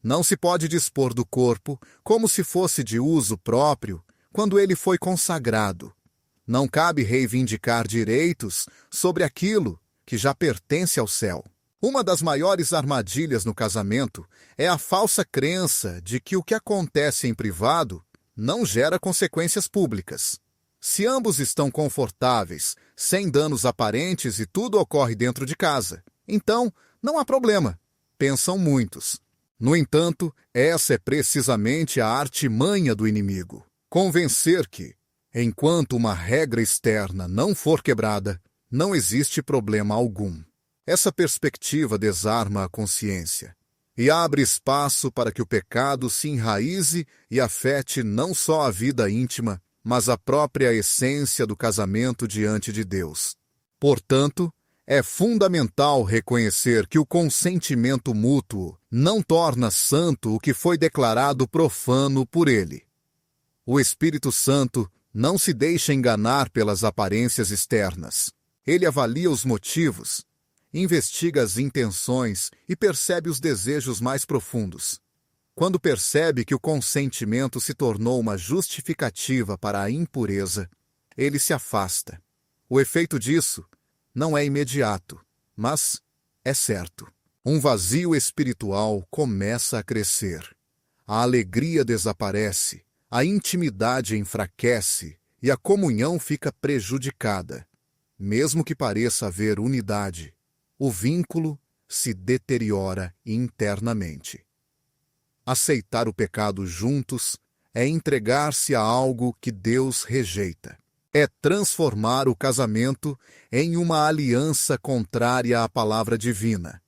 Não se pode dispor do corpo como se fosse de uso próprio quando ele foi consagrado. Não cabe reivindicar direitos sobre aquilo que já pertence ao céu. Uma das maiores armadilhas no casamento é a falsa crença de que o que acontece em privado não gera consequências públicas. Se ambos estão confortáveis, sem danos aparentes e tudo ocorre dentro de casa, então não há problema, pensam muitos. No entanto, essa é precisamente a artimanha do inimigo. Convencer que, enquanto uma regra externa não for quebrada, não existe problema algum. Essa perspectiva desarma a consciência e abre espaço para que o pecado se enraize e afete não só a vida íntima, mas a própria essência do casamento diante de Deus. Portanto, é fundamental reconhecer que o consentimento mútuo não torna santo o que foi declarado profano por ele. O Espírito Santo não se deixa enganar pelas aparências externas. Ele avalia os motivos, investiga as intenções e percebe os desejos mais profundos. Quando percebe que o consentimento se tornou uma justificativa para a impureza, ele se afasta. O efeito disso não é imediato, mas é certo. Um vazio espiritual começa a crescer. A alegria desaparece, a intimidade enfraquece e a comunhão fica prejudicada. Mesmo que pareça haver unidade, o vínculo se deteriora internamente. Aceitar o pecado juntos é entregar-se a algo que Deus rejeita. É transformar o casamento em uma aliança contrária à palavra divina.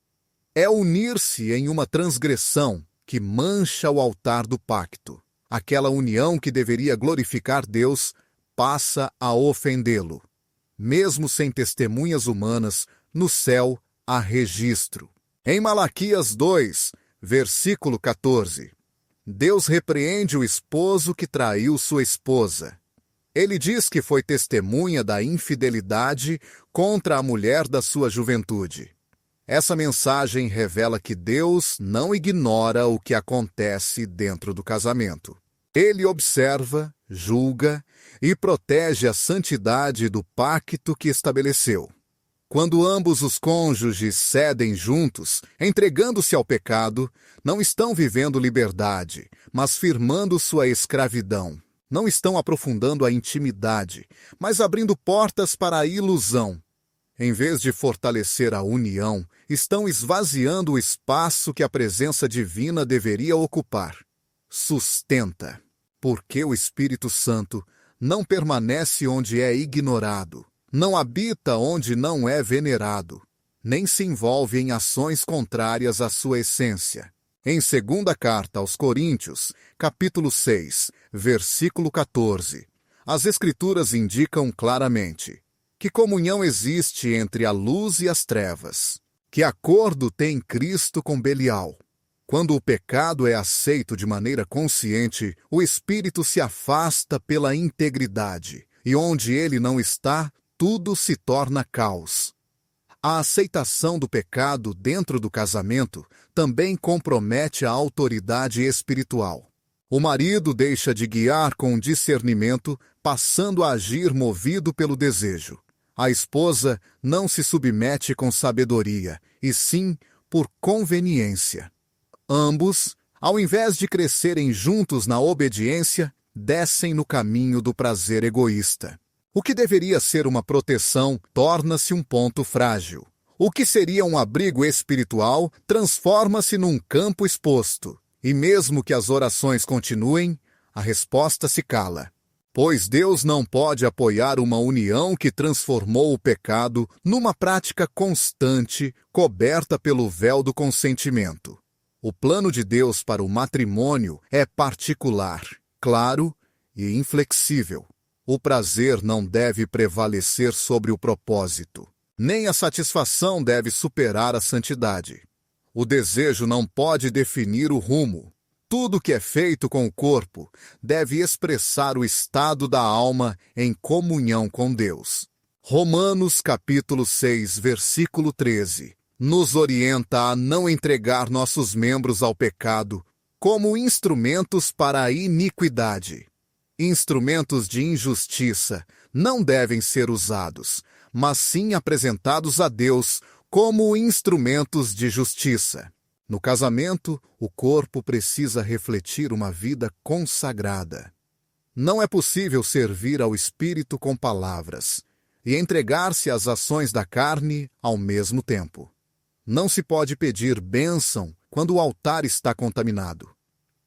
É unir-se em uma transgressão que mancha o altar do pacto. Aquela união que deveria glorificar Deus passa a ofendê-lo. Mesmo sem testemunhas humanas, no céu há registro. Em Malaquias 2, versículo 14, Deus repreende o esposo que traiu sua esposa. Ele diz que foi testemunha da infidelidade contra a mulher da sua juventude. Essa mensagem revela que Deus não ignora o que acontece dentro do casamento. Ele observa, julga e protege a santidade do pacto que estabeleceu. Quando ambos os cônjuges cedem juntos, entregando-se ao pecado, não estão vivendo liberdade, mas firmando sua escravidão. Não estão aprofundando a intimidade, mas abrindo portas para a ilusão. Em vez de fortalecer a união, estão esvaziando o espaço que a presença divina deveria ocupar. Sustenta, porque o Espírito Santo não permanece onde é ignorado, não habita onde não é venerado, nem se envolve em ações contrárias à sua essência. Em segunda carta aos Coríntios, capítulo 6, versículo 14, as Escrituras indicam claramente que comunhão existe entre a luz e as trevas. Que acordo tem Cristo com Belial? Quando o pecado é aceito de maneira consciente, o espírito se afasta pela integridade, e onde ele não está, tudo se torna caos. A aceitação do pecado dentro do casamento também compromete a autoridade espiritual. O marido deixa de guiar com discernimento, passando a agir movido pelo desejo. A esposa não se submete com sabedoria, e sim por conveniência. Ambos, ao invés de crescerem juntos na obediência, descem no caminho do prazer egoísta. O que deveria ser uma proteção torna-se um ponto frágil. O que seria um abrigo espiritual transforma-se num campo exposto. E mesmo que as orações continuem, a resposta se cala. Pois Deus não pode apoiar uma união que transformou o pecado numa prática constante, coberta pelo véu do consentimento. O plano de Deus para o matrimônio é particular, claro e inflexível. O prazer não deve prevalecer sobre o propósito, nem a satisfação deve superar a santidade. O desejo não pode definir o rumo. Tudo que é feito com o corpo deve expressar o estado da alma em comunhão com Deus. Romanos capítulo 6, versículo 13, nos orienta a não entregar nossos membros ao pecado como instrumentos para a iniquidade. Instrumentos de injustiça não devem ser usados, mas sim apresentados a Deus como instrumentos de justiça. No casamento, o corpo precisa refletir uma vida consagrada. Não é possível servir ao Espírito com palavras e entregar-se às ações da carne ao mesmo tempo. Não se pode pedir bênção quando o altar está contaminado.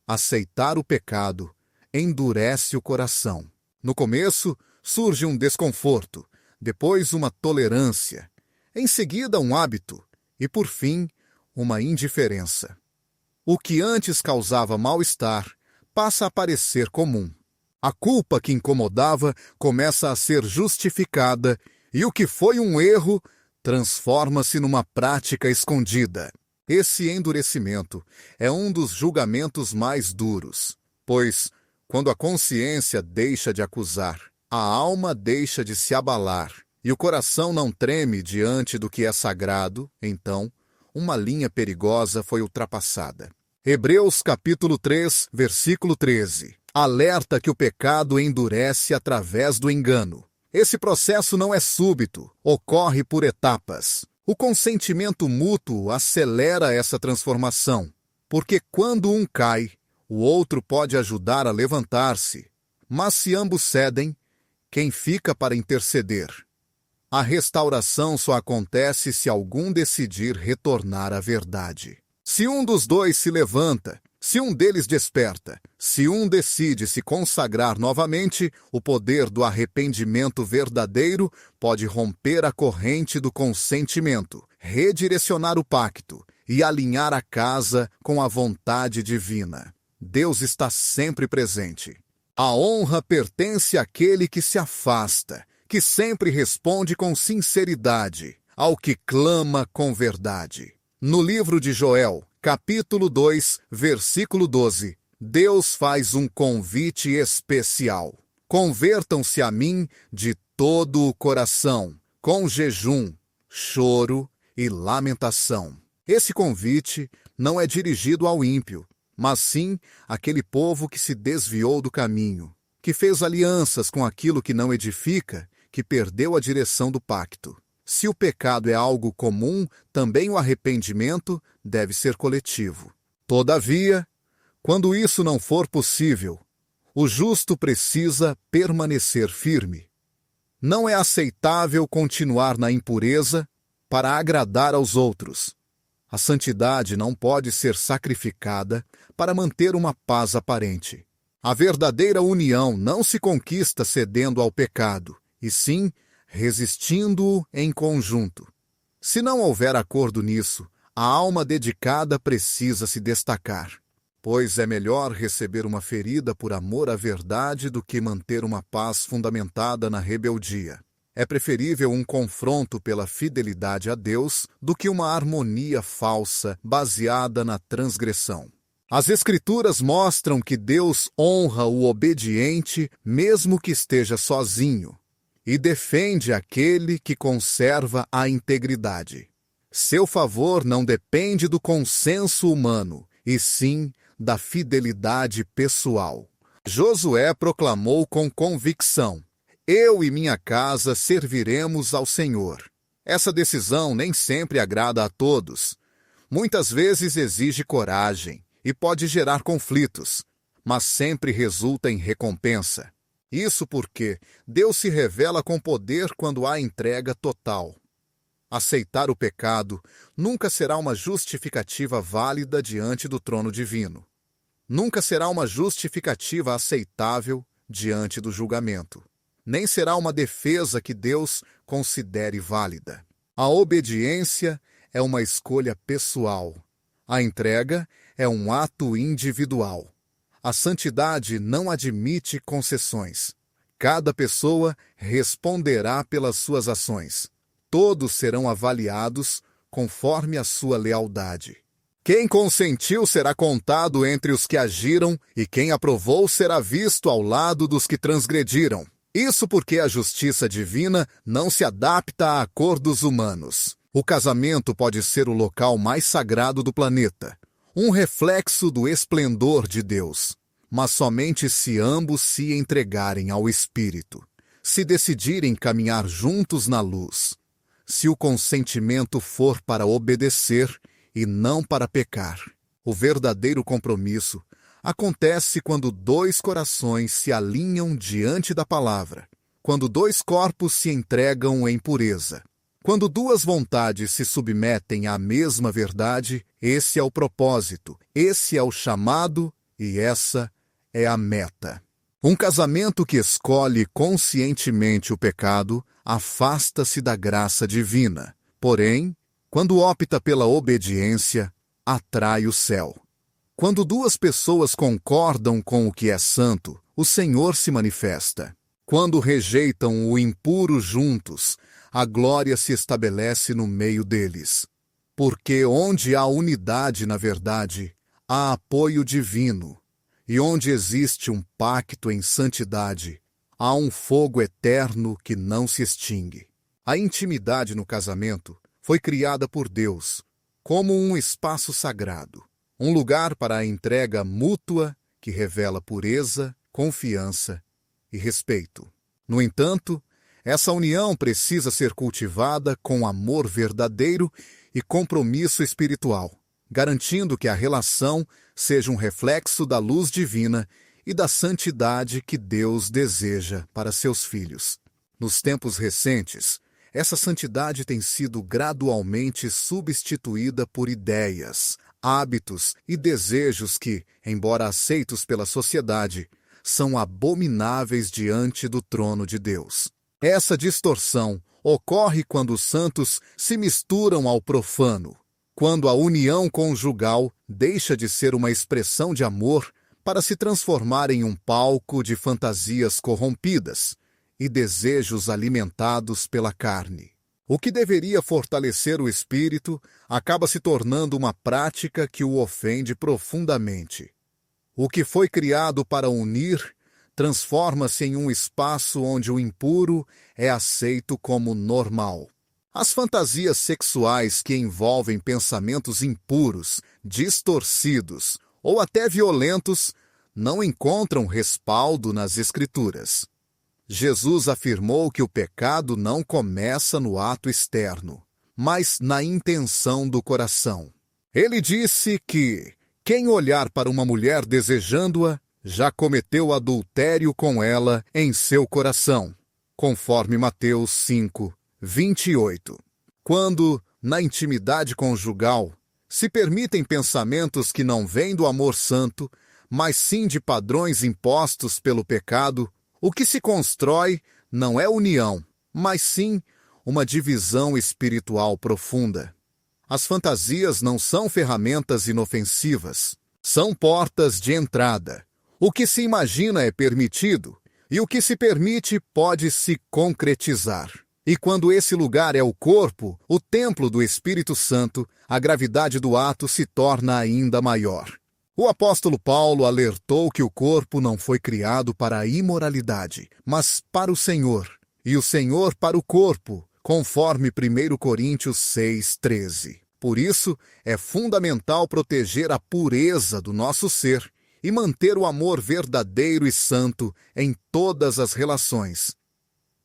Aceitar o pecado endurece o coração. No começo, surge um desconforto, depois uma tolerância, em seguida um hábito e, por fim, uma indiferença. O que antes causava mal-estar passa a parecer comum. A culpa que incomodava começa a ser justificada e o que foi um erro transforma-se numa prática escondida. Esse endurecimento é um dos julgamentos mais duros, pois, quando a consciência deixa de acusar, a alma deixa de se abalar e o coração não treme diante do que é sagrado, então, uma linha perigosa foi ultrapassada. Hebreus capítulo 3, versículo 13, alerta que o pecado endurece através do engano. Esse processo não é súbito, ocorre por etapas. O consentimento mútuo acelera essa transformação, porque quando um cai, o outro pode ajudar a levantar-se. Mas se ambos cedem, quem fica para interceder? A restauração só acontece se algum decidir retornar à verdade. Se um dos dois se levanta, se um deles desperta, se um decide se consagrar novamente, o poder do arrependimento verdadeiro pode romper a corrente do consentimento, redirecionar o pacto e alinhar a casa com a vontade divina. Deus está sempre presente. A honra pertence àquele que se afasta, que sempre responde com sinceridade ao que clama com verdade. No livro de Joel, capítulo 2, versículo 12, Deus faz um convite especial. Convertam-se a mim de todo o coração, com jejum, choro e lamentação. Esse convite não é dirigido ao ímpio, mas sim àquele povo que se desviou do caminho, que fez alianças com aquilo que não edifica, que perdeu a direção do pacto. Se o pecado é algo comum, também o arrependimento deve ser coletivo. Todavia, quando isso não for possível, o justo precisa permanecer firme. Não é aceitável continuar na impureza para agradar aos outros. A santidade não pode ser sacrificada para manter uma paz aparente. A verdadeira união não se conquista cedendo ao pecado, e sim resistindo-o em conjunto. Se não houver acordo nisso, a alma dedicada precisa se destacar, pois é melhor receber uma ferida por amor à verdade do que manter uma paz fundamentada na rebeldia. É preferível um confronto pela fidelidade a Deus do que uma harmonia falsa baseada na transgressão. As Escrituras mostram que Deus honra o obediente mesmo que esteja sozinho e defende aquele que conserva a integridade. Seu favor não depende do consenso humano, e sim da fidelidade pessoal. Josué proclamou com convicção: eu e minha casa serviremos ao Senhor. Essa decisão nem sempre agrada a todos. Muitas vezes exige coragem e pode gerar conflitos, mas sempre resulta em recompensa. Isso porque Deus se revela com poder quando há entrega total. Aceitar o pecado nunca será uma justificativa válida diante do trono divino. Nunca será uma justificativa aceitável diante do julgamento. Nem será uma defesa que Deus considere válida. A obediência é uma escolha pessoal. A entrega é um ato individual. A santidade não admite concessões. Cada pessoa responderá pelas suas ações. Todos serão avaliados conforme a sua lealdade. Quem consentiu será contado entre os que agiram, e quem aprovou será visto ao lado dos que transgrediram. Isso porque a justiça divina não se adapta a acordos humanos. O casamento pode ser o local mais sagrado do planeta, um reflexo do esplendor de Deus, mas somente se ambos se entregarem ao Espírito, se decidirem caminhar juntos na luz. Se o consentimento for para obedecer e não para pecar. O verdadeiro compromisso acontece quando dois corações se alinham diante da palavra, quando dois corpos se entregam em pureza. Quando duas vontades se submetem à mesma verdade, esse é o propósito, esse é o chamado e essa é a meta. Um casamento que escolhe conscientemente o pecado afasta-se da graça divina. Porém, quando opta pela obediência, atrai o céu. Quando duas pessoas concordam com o que é santo, o Senhor se manifesta. Quando rejeitam o impuro juntos, a glória se estabelece no meio deles. Porque onde há unidade na verdade, há apoio divino. E onde existe um pacto em santidade, há um fogo eterno que não se extingue. A intimidade no casamento foi criada por Deus como um espaço sagrado, um lugar para a entrega mútua que revela pureza, confiança e respeito. No entanto, essa união precisa ser cultivada com amor verdadeiro e compromisso espiritual, garantindo que a relação seja um reflexo da luz divina e da santidade que Deus deseja para seus filhos. Nos tempos recentes, essa santidade tem sido gradualmente substituída por ideias, hábitos e desejos que, embora aceitos pela sociedade, são abomináveis diante do trono de Deus. Essa distorção ocorre quando os santos se misturam ao profano, quando a união conjugal deixa de ser uma expressão de amor para se transformar em um palco de fantasias corrompidas e desejos alimentados pela carne. O que deveria fortalecer o espírito acaba se tornando uma prática que o ofende profundamente. O que foi criado para unir transforma-se em um espaço onde o impuro é aceito como normal. As fantasias sexuais que envolvem pensamentos impuros, distorcidos ou até violentos não encontram respaldo nas Escrituras. Jesus afirmou que o pecado não começa no ato externo, mas na intenção do coração. Ele disse que quem olhar para uma mulher desejando-a já cometeu adultério com ela em seu coração, conforme Mateus 5:28. Quando, na intimidade conjugal, se permitem pensamentos que não vêm do amor santo, mas sim de padrões impostos pelo pecado, o que se constrói não é união, mas sim uma divisão espiritual profunda. As fantasias não são ferramentas inofensivas, são portas de entrada. O que se imagina é permitido, e o que se permite pode se concretizar. E quando esse lugar é o corpo, o templo do Espírito Santo, a gravidade do ato se torna ainda maior. O apóstolo Paulo alertou que o corpo não foi criado para a imoralidade, mas para o Senhor, e o Senhor para o corpo, conforme 1 Coríntios 6:13. Por isso, é fundamental proteger a pureza do nosso ser e manter o amor verdadeiro e santo em todas as relações.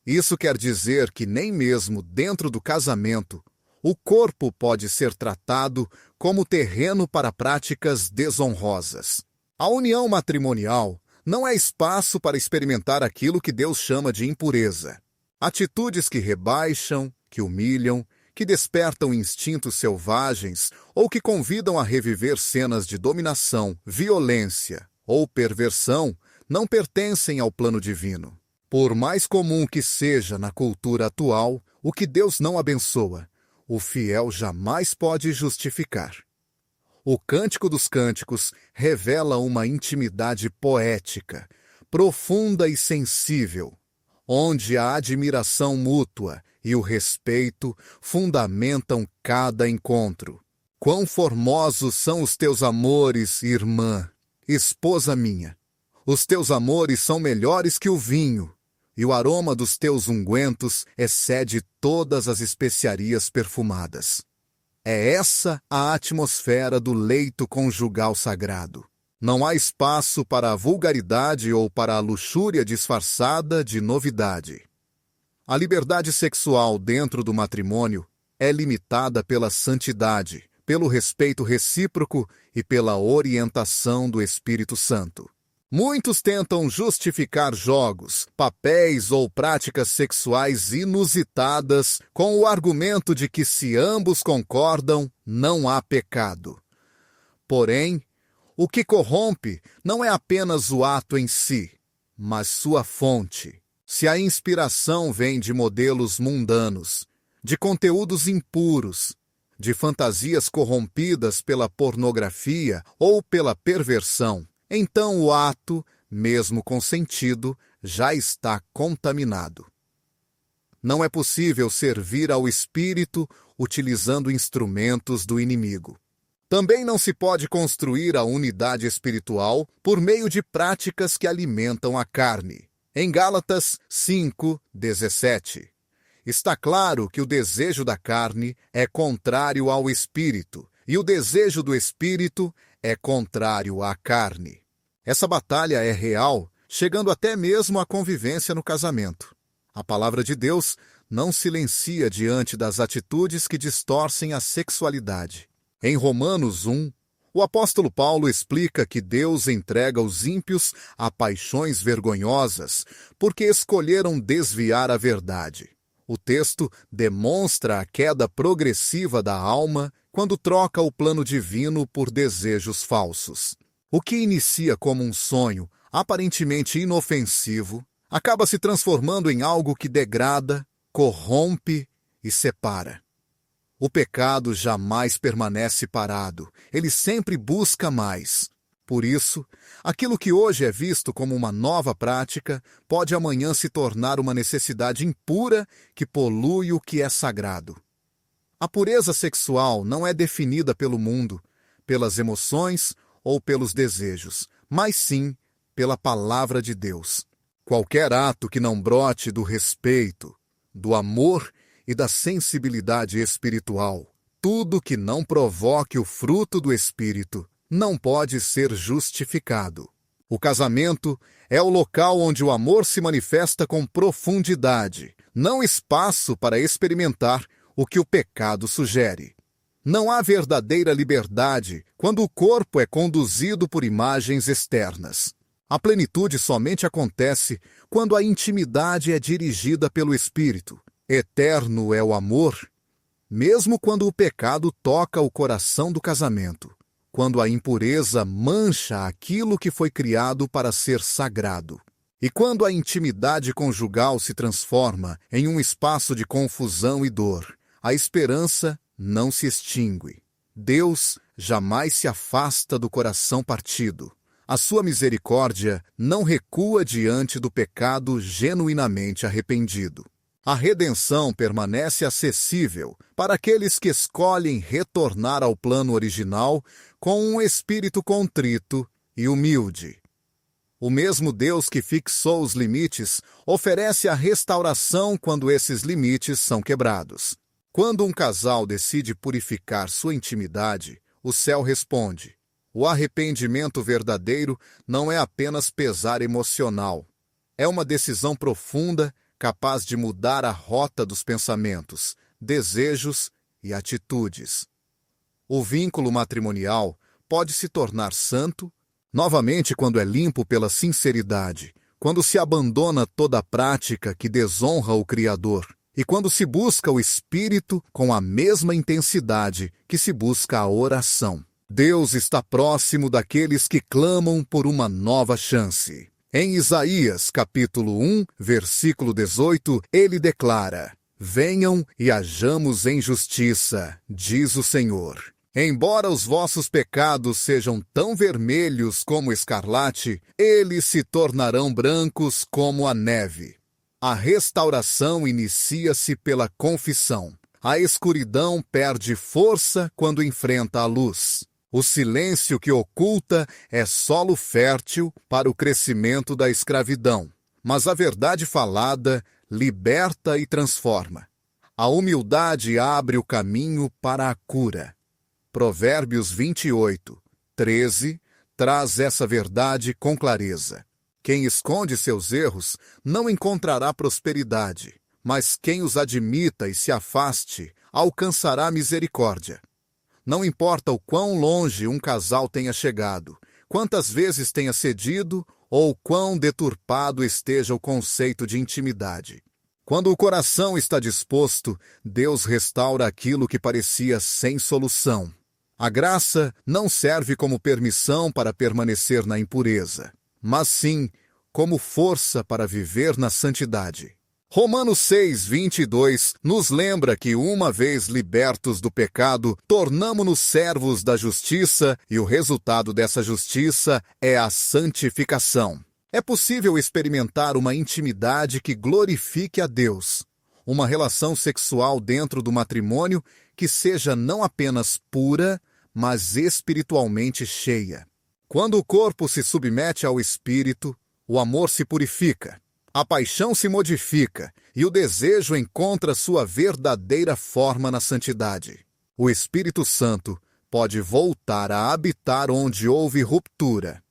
Isso quer dizer que nem mesmo dentro do casamento, o corpo pode ser tratado como terreno para práticas desonrosas. A união matrimonial não é espaço para experimentar aquilo que Deus chama de impureza. Atitudes que rebaixam, que humilham, que despertam instintos selvagens ou que convidam a reviver cenas de dominação, violência ou perversão não pertencem ao plano divino. Por mais comum que seja na cultura atual, o que Deus não abençoa, o fiel jamais pode justificar. O Cântico dos Cânticos revela uma intimidade poética, profunda e sensível, onde a admiração mútua e o respeito fundamentam cada encontro. Quão formosos são os teus amores, irmã, esposa minha! Os teus amores são melhores que o vinho, e o aroma dos teus ungüentos excede todas as especiarias perfumadas. É essa a atmosfera do leito conjugal sagrado. Não há espaço para a vulgaridade ou para a luxúria disfarçada de novidade. A liberdade sexual dentro do matrimônio é limitada pela santidade, pelo respeito recíproco e pela orientação do Espírito Santo. Muitos tentam justificar jogos, papéis ou práticas sexuais inusitadas com o argumento de que se ambos concordam, não há pecado. Porém, o que corrompe não é apenas o ato em si, mas sua fonte. Se a inspiração vem de modelos mundanos, de conteúdos impuros, de fantasias corrompidas pela pornografia ou pela perversão, então o ato, mesmo consentido, já está contaminado. Não é possível servir ao espírito utilizando instrumentos do inimigo. Também não se pode construir a unidade espiritual por meio de práticas que alimentam a carne. Em Gálatas 5:17, está claro que o desejo da carne é contrário ao espírito, e o desejo do espírito é contrário à carne. Essa batalha é real, chegando até mesmo à convivência no casamento. A palavra de Deus não silencia diante das atitudes que distorcem a sexualidade. Em Romanos 1, o apóstolo Paulo explica que Deus entrega os ímpios a paixões vergonhosas porque escolheram desviar a verdade. O texto demonstra a queda progressiva da alma quando troca o plano divino por desejos falsos. O que inicia como um sonho aparentemente inofensivo acaba se transformando em algo que degrada, corrompe e separa. O pecado jamais permanece parado, ele sempre busca mais. Por isso, aquilo que hoje é visto como uma nova prática pode amanhã se tornar uma necessidade impura que polui o que é sagrado. A pureza sexual não é definida pelo mundo, pelas emoções ou pelos desejos, mas sim pela palavra de Deus. Qualquer ato que não brote do respeito, do amor e da sensibilidade espiritual, tudo que não provoque o fruto do Espírito, não pode ser justificado. O casamento é o local onde o amor se manifesta com profundidade, não espaço para experimentar o que o pecado sugere. Não há verdadeira liberdade quando o corpo é conduzido por imagens externas. A plenitude somente acontece quando a intimidade é dirigida pelo Espírito. Eterno é o amor, mesmo quando o pecado toca o coração do casamento, quando a impureza mancha aquilo que foi criado para ser sagrado, e quando a intimidade conjugal se transforma em um espaço de confusão e dor. A esperança não se extingue. Deus jamais se afasta do coração partido. A sua misericórdia não recua diante do pecado genuinamente arrependido. A redenção permanece acessível para aqueles que escolhem retornar ao plano original com um espírito contrito e humilde. O mesmo Deus que fixou os limites oferece a restauração quando esses limites são quebrados. Quando um casal decide purificar sua intimidade, o céu responde: o arrependimento verdadeiro não é apenas pesar emocional. É uma decisão profunda, capaz de mudar a rota dos pensamentos, desejos e atitudes. O vínculo matrimonial pode se tornar santo novamente quando é limpo pela sinceridade, quando se abandona toda prática que desonra o Criador e quando se busca o Espírito com a mesma intensidade que se busca a oração. Deus está próximo daqueles que clamam por uma nova chance. Em Isaías, capítulo 1, versículo 18, ele declara: venham e hajamos em justiça, diz o Senhor. Embora os vossos pecados sejam tão vermelhos como escarlate, eles se tornarão brancos como a neve. A restauração inicia-se pela confissão. A escuridão perde força quando enfrenta a luz. O silêncio que oculta é solo fértil para o crescimento da escravidão, mas a verdade falada liberta e transforma. A humildade abre o caminho para a cura. Provérbios 28, 13 traz essa verdade com clareza. Quem esconde seus erros não encontrará prosperidade, mas quem os admita e se afaste alcançará misericórdia. Não importa o quão longe um casal tenha chegado, quantas vezes tenha cedido ou quão deturpado esteja o conceito de intimidade. Quando o coração está disposto, Deus restaura aquilo que parecia sem solução. A graça não serve como permissão para permanecer na impureza, mas sim como força para viver na santidade. Romanos 6, 22 nos lembra que, uma vez libertos do pecado, tornamo-nos servos da justiça e o resultado dessa justiça é a santificação. É possível experimentar uma intimidade que glorifique a Deus, uma relação sexual dentro do matrimônio que seja não apenas pura, mas espiritualmente cheia. Quando o corpo se submete ao espírito, o amor se purifica. A paixão se modifica e o desejo encontra sua verdadeira forma na santidade. O Espírito Santo pode voltar a habitar onde houve ruptura.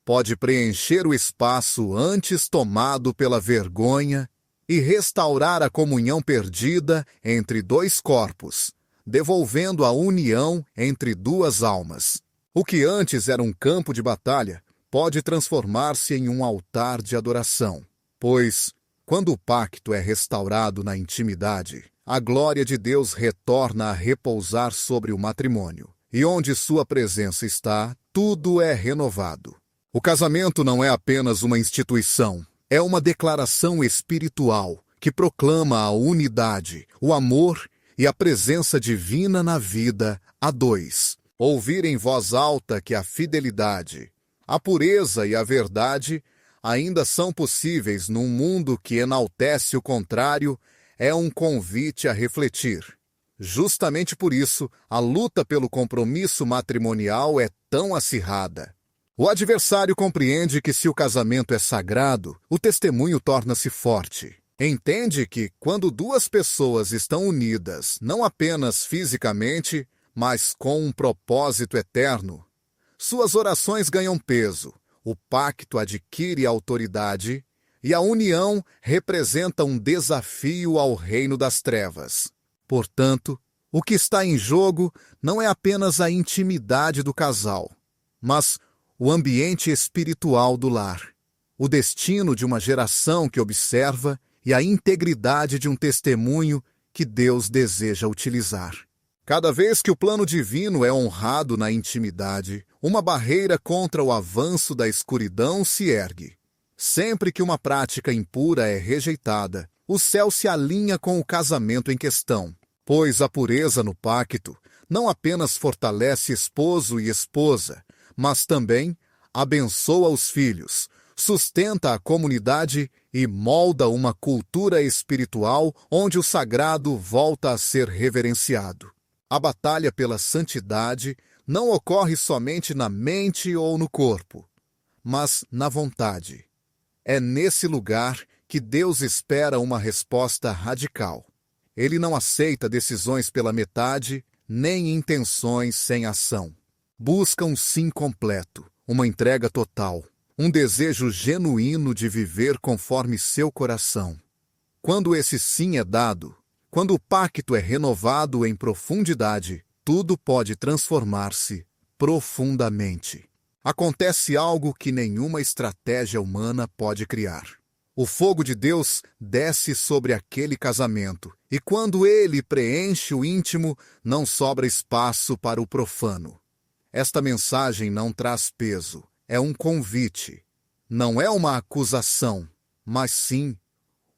Pode preencher o espaço antes tomado pela vergonha e restaurar a comunhão perdida entre dois corpos, devolvendo a união entre duas almas. O que antes era um campo de batalha pode transformar-se em um altar de adoração. Pois, quando o pacto é restaurado na intimidade, a glória de Deus retorna a repousar sobre o matrimônio. E onde sua presença está, tudo é renovado. O casamento não é apenas uma instituição, é uma declaração espiritual que proclama a unidade, o amor e a presença divina na vida a dois. Ouvir em voz alta que a fidelidade, a pureza e a verdade ainda são possíveis num mundo que enaltece o contrário é um convite a refletir. Justamente por isso, a luta pelo compromisso matrimonial é tão acirrada. O adversário compreende que, se o casamento é sagrado, o testemunho torna-se forte. Entende que, quando duas pessoas estão unidas, não apenas fisicamente, mas com um propósito eterno, suas orações ganham peso. O pacto adquire autoridade e a união representa um desafio ao reino das trevas. Portanto, o que está em jogo não é apenas a intimidade do casal, mas o ambiente espiritual do lar, o destino de uma geração que observa e a integridade de um testemunho que Deus deseja utilizar. Cada vez que o plano divino é honrado na intimidade, uma barreira contra o avanço da escuridão se ergue. Sempre que uma prática impura é rejeitada, o céu se alinha com o casamento em questão, pois a pureza no pacto não apenas fortalece esposo e esposa, mas também abençoa os filhos, sustenta a comunidade e molda uma cultura espiritual onde o sagrado volta a ser reverenciado. A batalha pela santidade não ocorre somente na mente ou no corpo, mas na vontade. É nesse lugar que Deus espera uma resposta radical. Ele não aceita decisões pela metade, nem intenções sem ação. Busca um sim completo, uma entrega total, um desejo genuíno de viver conforme seu coração. Quando esse sim é dado, quando o pacto é renovado em profundidade, tudo pode transformar-se profundamente. Acontece algo que nenhuma estratégia humana pode criar. O fogo de Deus desce sobre aquele casamento, e quando ele preenche o íntimo, não sobra espaço para o profano. Esta mensagem não traz peso, é um convite. Não é uma acusação, mas sim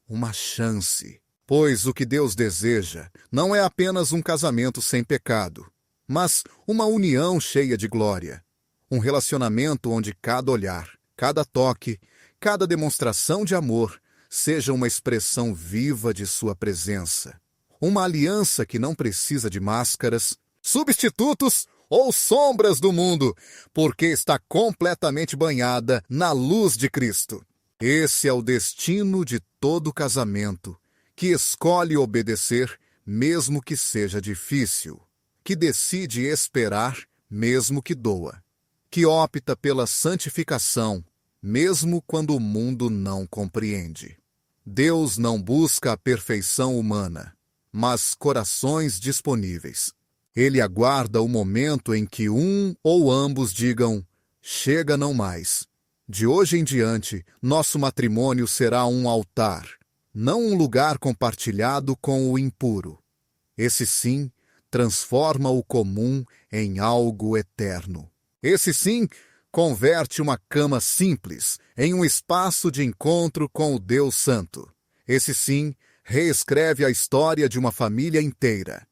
uma chance. Pois o que Deus deseja não é apenas um casamento sem pecado, mas uma união cheia de glória. Um relacionamento onde cada olhar, cada toque, cada demonstração de amor seja uma expressão viva de sua presença. Uma aliança que não precisa de máscaras, substitutos ou sombras do mundo, porque está completamente banhada na luz de Cristo. Esse é o destino de todo casamento, que escolhe obedecer, mesmo que seja difícil, que decide esperar, mesmo que doa, que opta pela santificação, mesmo quando o mundo não compreende. Deus não busca a perfeição humana, mas corações disponíveis. Ele aguarda o momento em que um ou ambos digam: chega, não mais. De hoje em diante, nosso matrimônio será um altar, não um lugar compartilhado com o impuro. Esse sim transforma o comum em algo eterno. Esse sim converte uma cama simples em um espaço de encontro com o Deus Santo. Esse sim reescreve a história de uma família inteira.